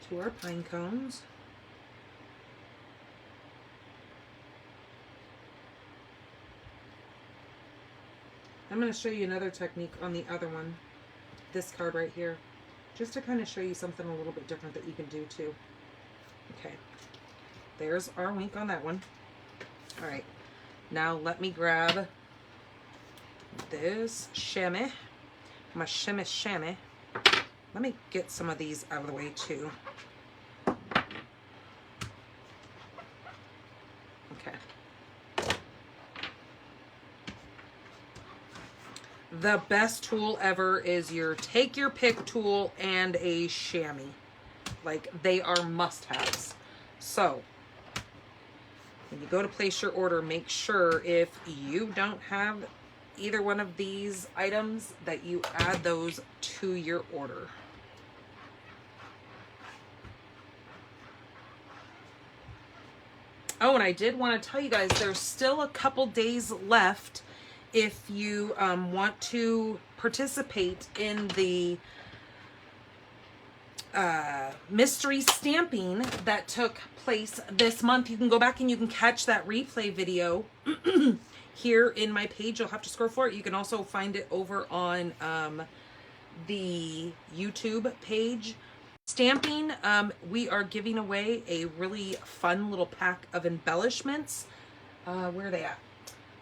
To our pine cones. I'm going to show you another technique on the other one, this card right here, just to kind of show you something a little bit different that you can do too. Okay. There's our wink on that one. All right, now let me grab this chamois, my chamois. Let me get some of these out of the way too. Okay. The best tool ever is your take your pick tool and a chamois. Like, they are must-haves. So when you go to place your order, make sure if you don't have either one of these items that you add those to your order. Oh, and I did want to tell you guys, there's still a couple days left if you want to participate in the mystery stamping that took place this month. You can go back and you can catch that replay video here in my page. You'll have to scroll for it. You can also find it over on the YouTube page. Stamping, we are giving away a really fun little pack of embellishments. Where are they at?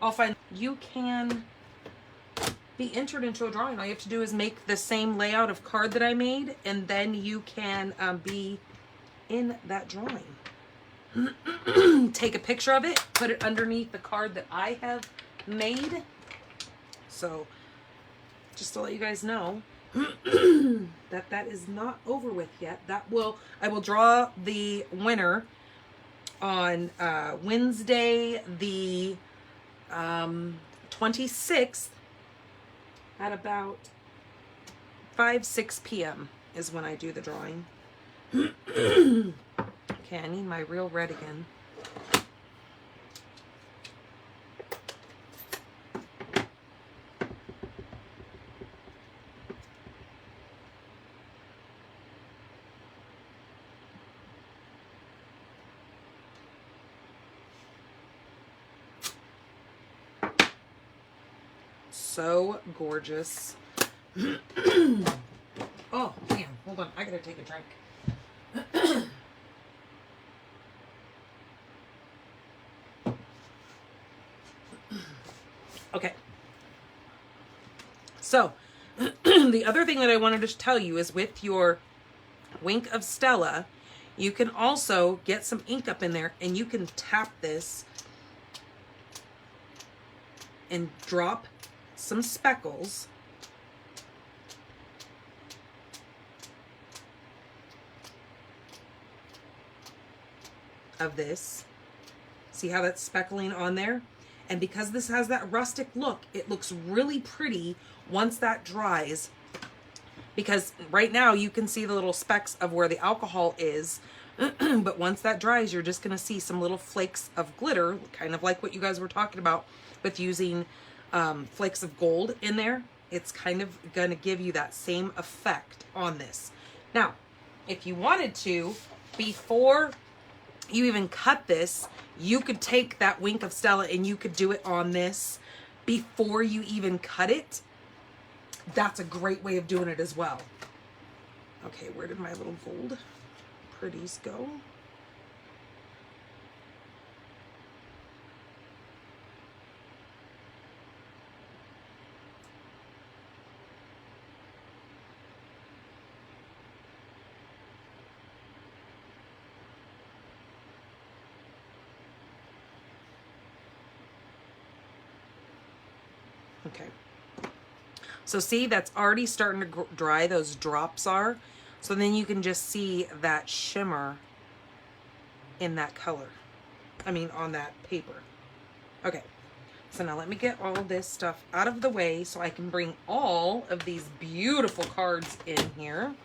I'll find. You can be entered into a drawing. All you have to do is make the same layout of card that I made, and then you can be in that drawing. Take a picture of it, put it underneath the card that I have made. So just to let you guys know that that is not over with yet. I will draw the winner on Wednesday the 26th at about 5-6 p.m. is when I do the drawing. Okay, I need my real red again. So gorgeous. Oh, man, hold on. I gotta take a drink. Okay. So, the other thing that I wanted to tell you is with your Wink of Stella, you can also get some ink up in there and you can tap this and drop some speckles of this. See how that's speckling on there? And because this has that rustic look, it looks really pretty once that dries. Because right now you can see the little specks of where the alcohol is, but once that dries, you're just gonna see some little flakes of glitter, kind of like what you guys were talking about with using flakes of gold in there. It's kind of gonna give you that same effect on this. Now, if you wanted to, before you even cut this, you could take that Wink of Stella and you could do it on this before you even cut it. That's a great way of doing it as well. Okay, where did my little gold pretties go? Okay. So see, that's already starting to dry, those drops are. So then you can just see that shimmer in that color. I mean, on that paper. Okay, so now let me get all of this stuff out of the way so I can bring all of these beautiful cards in here.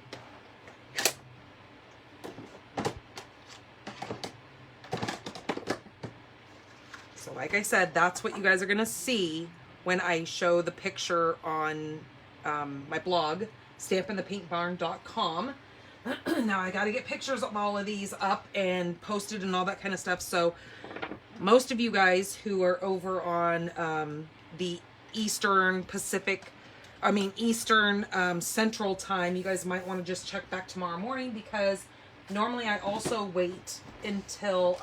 So like I said, that's what you guys are gonna see when I show the picture on my blog, stampinthepaintbarn.com. Now I got to get pictures of all of these up and posted and all that kind of stuff. So most of you guys who are over on the Eastern Central time, you guys might want to just check back tomorrow morning, because normally I also wait until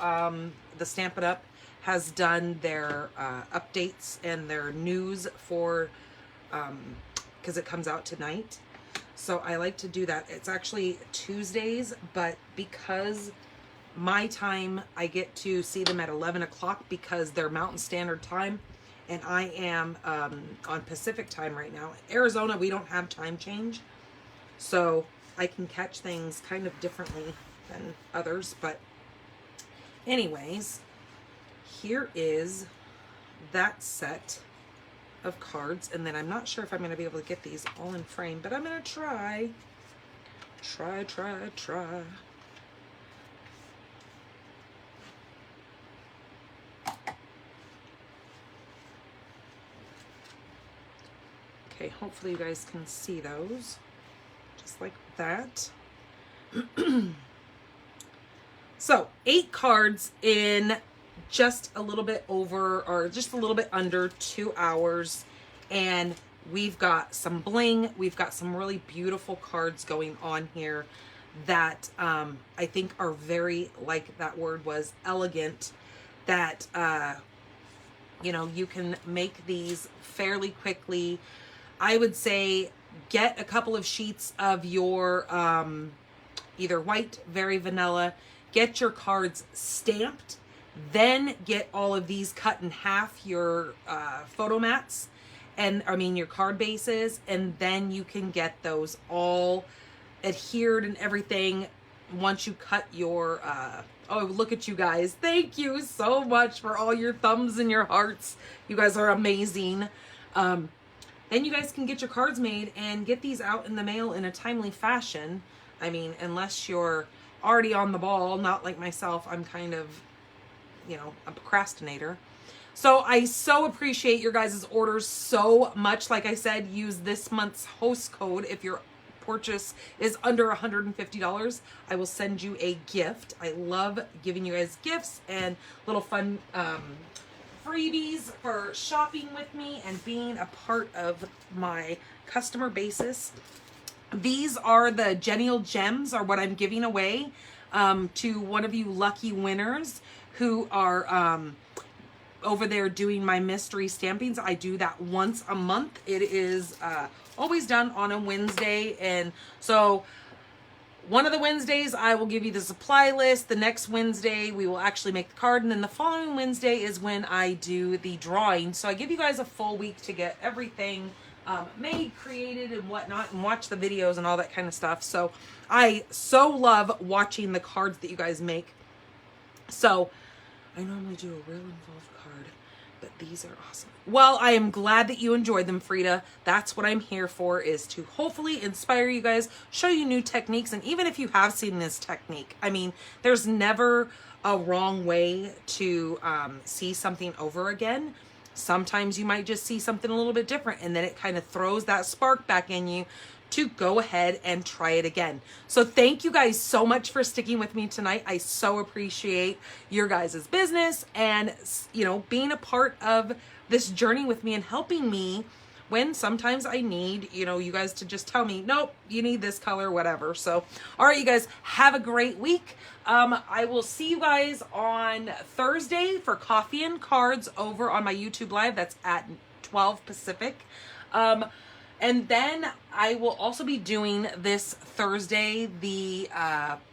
the Stampin' Up has done their updates and their news for, because it comes out tonight. So I like to do that. It's actually Tuesdays, but because my time, I get to see them at 11 o'clock because they're Mountain Standard Time, and I am on Pacific time right now. Arizona, we don't have time change, so I can catch things kind of differently than others. But anyways, here is that set of cards, and then I'm not sure if I'm going to be able to get these all in frame, but I'm going to try. Try. Okay, hopefully you guys can see those, just like that. So 8 cards in just a little bit over, or just a little bit under 2 hours, and we've got some bling, we've got some really beautiful cards going on here that I think are very, like that word was, elegant, that you know, you can make these fairly quickly. I would say get a couple of sheets of your either white, very vanilla, get your cards stamped, then get all of these cut in half, your photo mats, and your card bases, and then you can get those all adhered and everything once you cut your oh, look at you guys. Thank you so much for all your thumbs and your hearts. You guys are amazing. Then you guys can get your cards made and get these out in the mail in a timely fashion. I mean, unless you're already on the ball, not like myself. I'm kind of, you know, a procrastinator. So I so appreciate your guys' orders so much. Like I said, use this month's host code if your purchase is under $150. I will send you a gift. I love giving you guys gifts and little fun freebies for shopping with me and being a part of my customer basis. These are the Genial Gems, are what I'm giving away to one of you lucky winners who are over there doing my mystery stampings. I do that once a month. It is always done on a Wednesday, and so one of the Wednesdays I will give you the supply list. The next Wednesday we will actually make the card, and then the following Wednesday is when I do the drawing. So I give you guys a full week to get everything made, created, and whatnot, and watch the videos and all that kind of stuff. So I so love watching the cards that you guys make. So I normally do a real involved card, but these are awesome. Well, I am glad that you enjoyed them, Frida. That's what I'm here for, is to hopefully inspire you guys, show you new techniques, and even if you have seen this technique, I mean, there's never a wrong way to see something over again. Sometimes you might just see something a little bit different, and then it kind of throws that spark back in you to go ahead and try it again. So thank you guys so much for sticking with me tonight. I so appreciate your guys' business and, you know, being a part of this journey with me and helping me when sometimes I need, you know, you guys to just tell me, nope, you need this color, whatever. So, all right, you guys, have a great week. I will see you guys on Thursday for Coffee and Cards over on my YouTube Live. That's at 12 Pacific. And then I will also be doing this Thursday the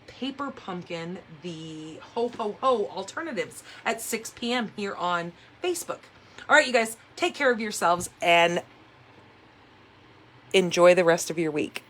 Paper Pumpkin, the Ho Ho Ho alternatives at 6 p.m. here on Facebook. All right, you guys, take care of yourselves and enjoy the rest of your week.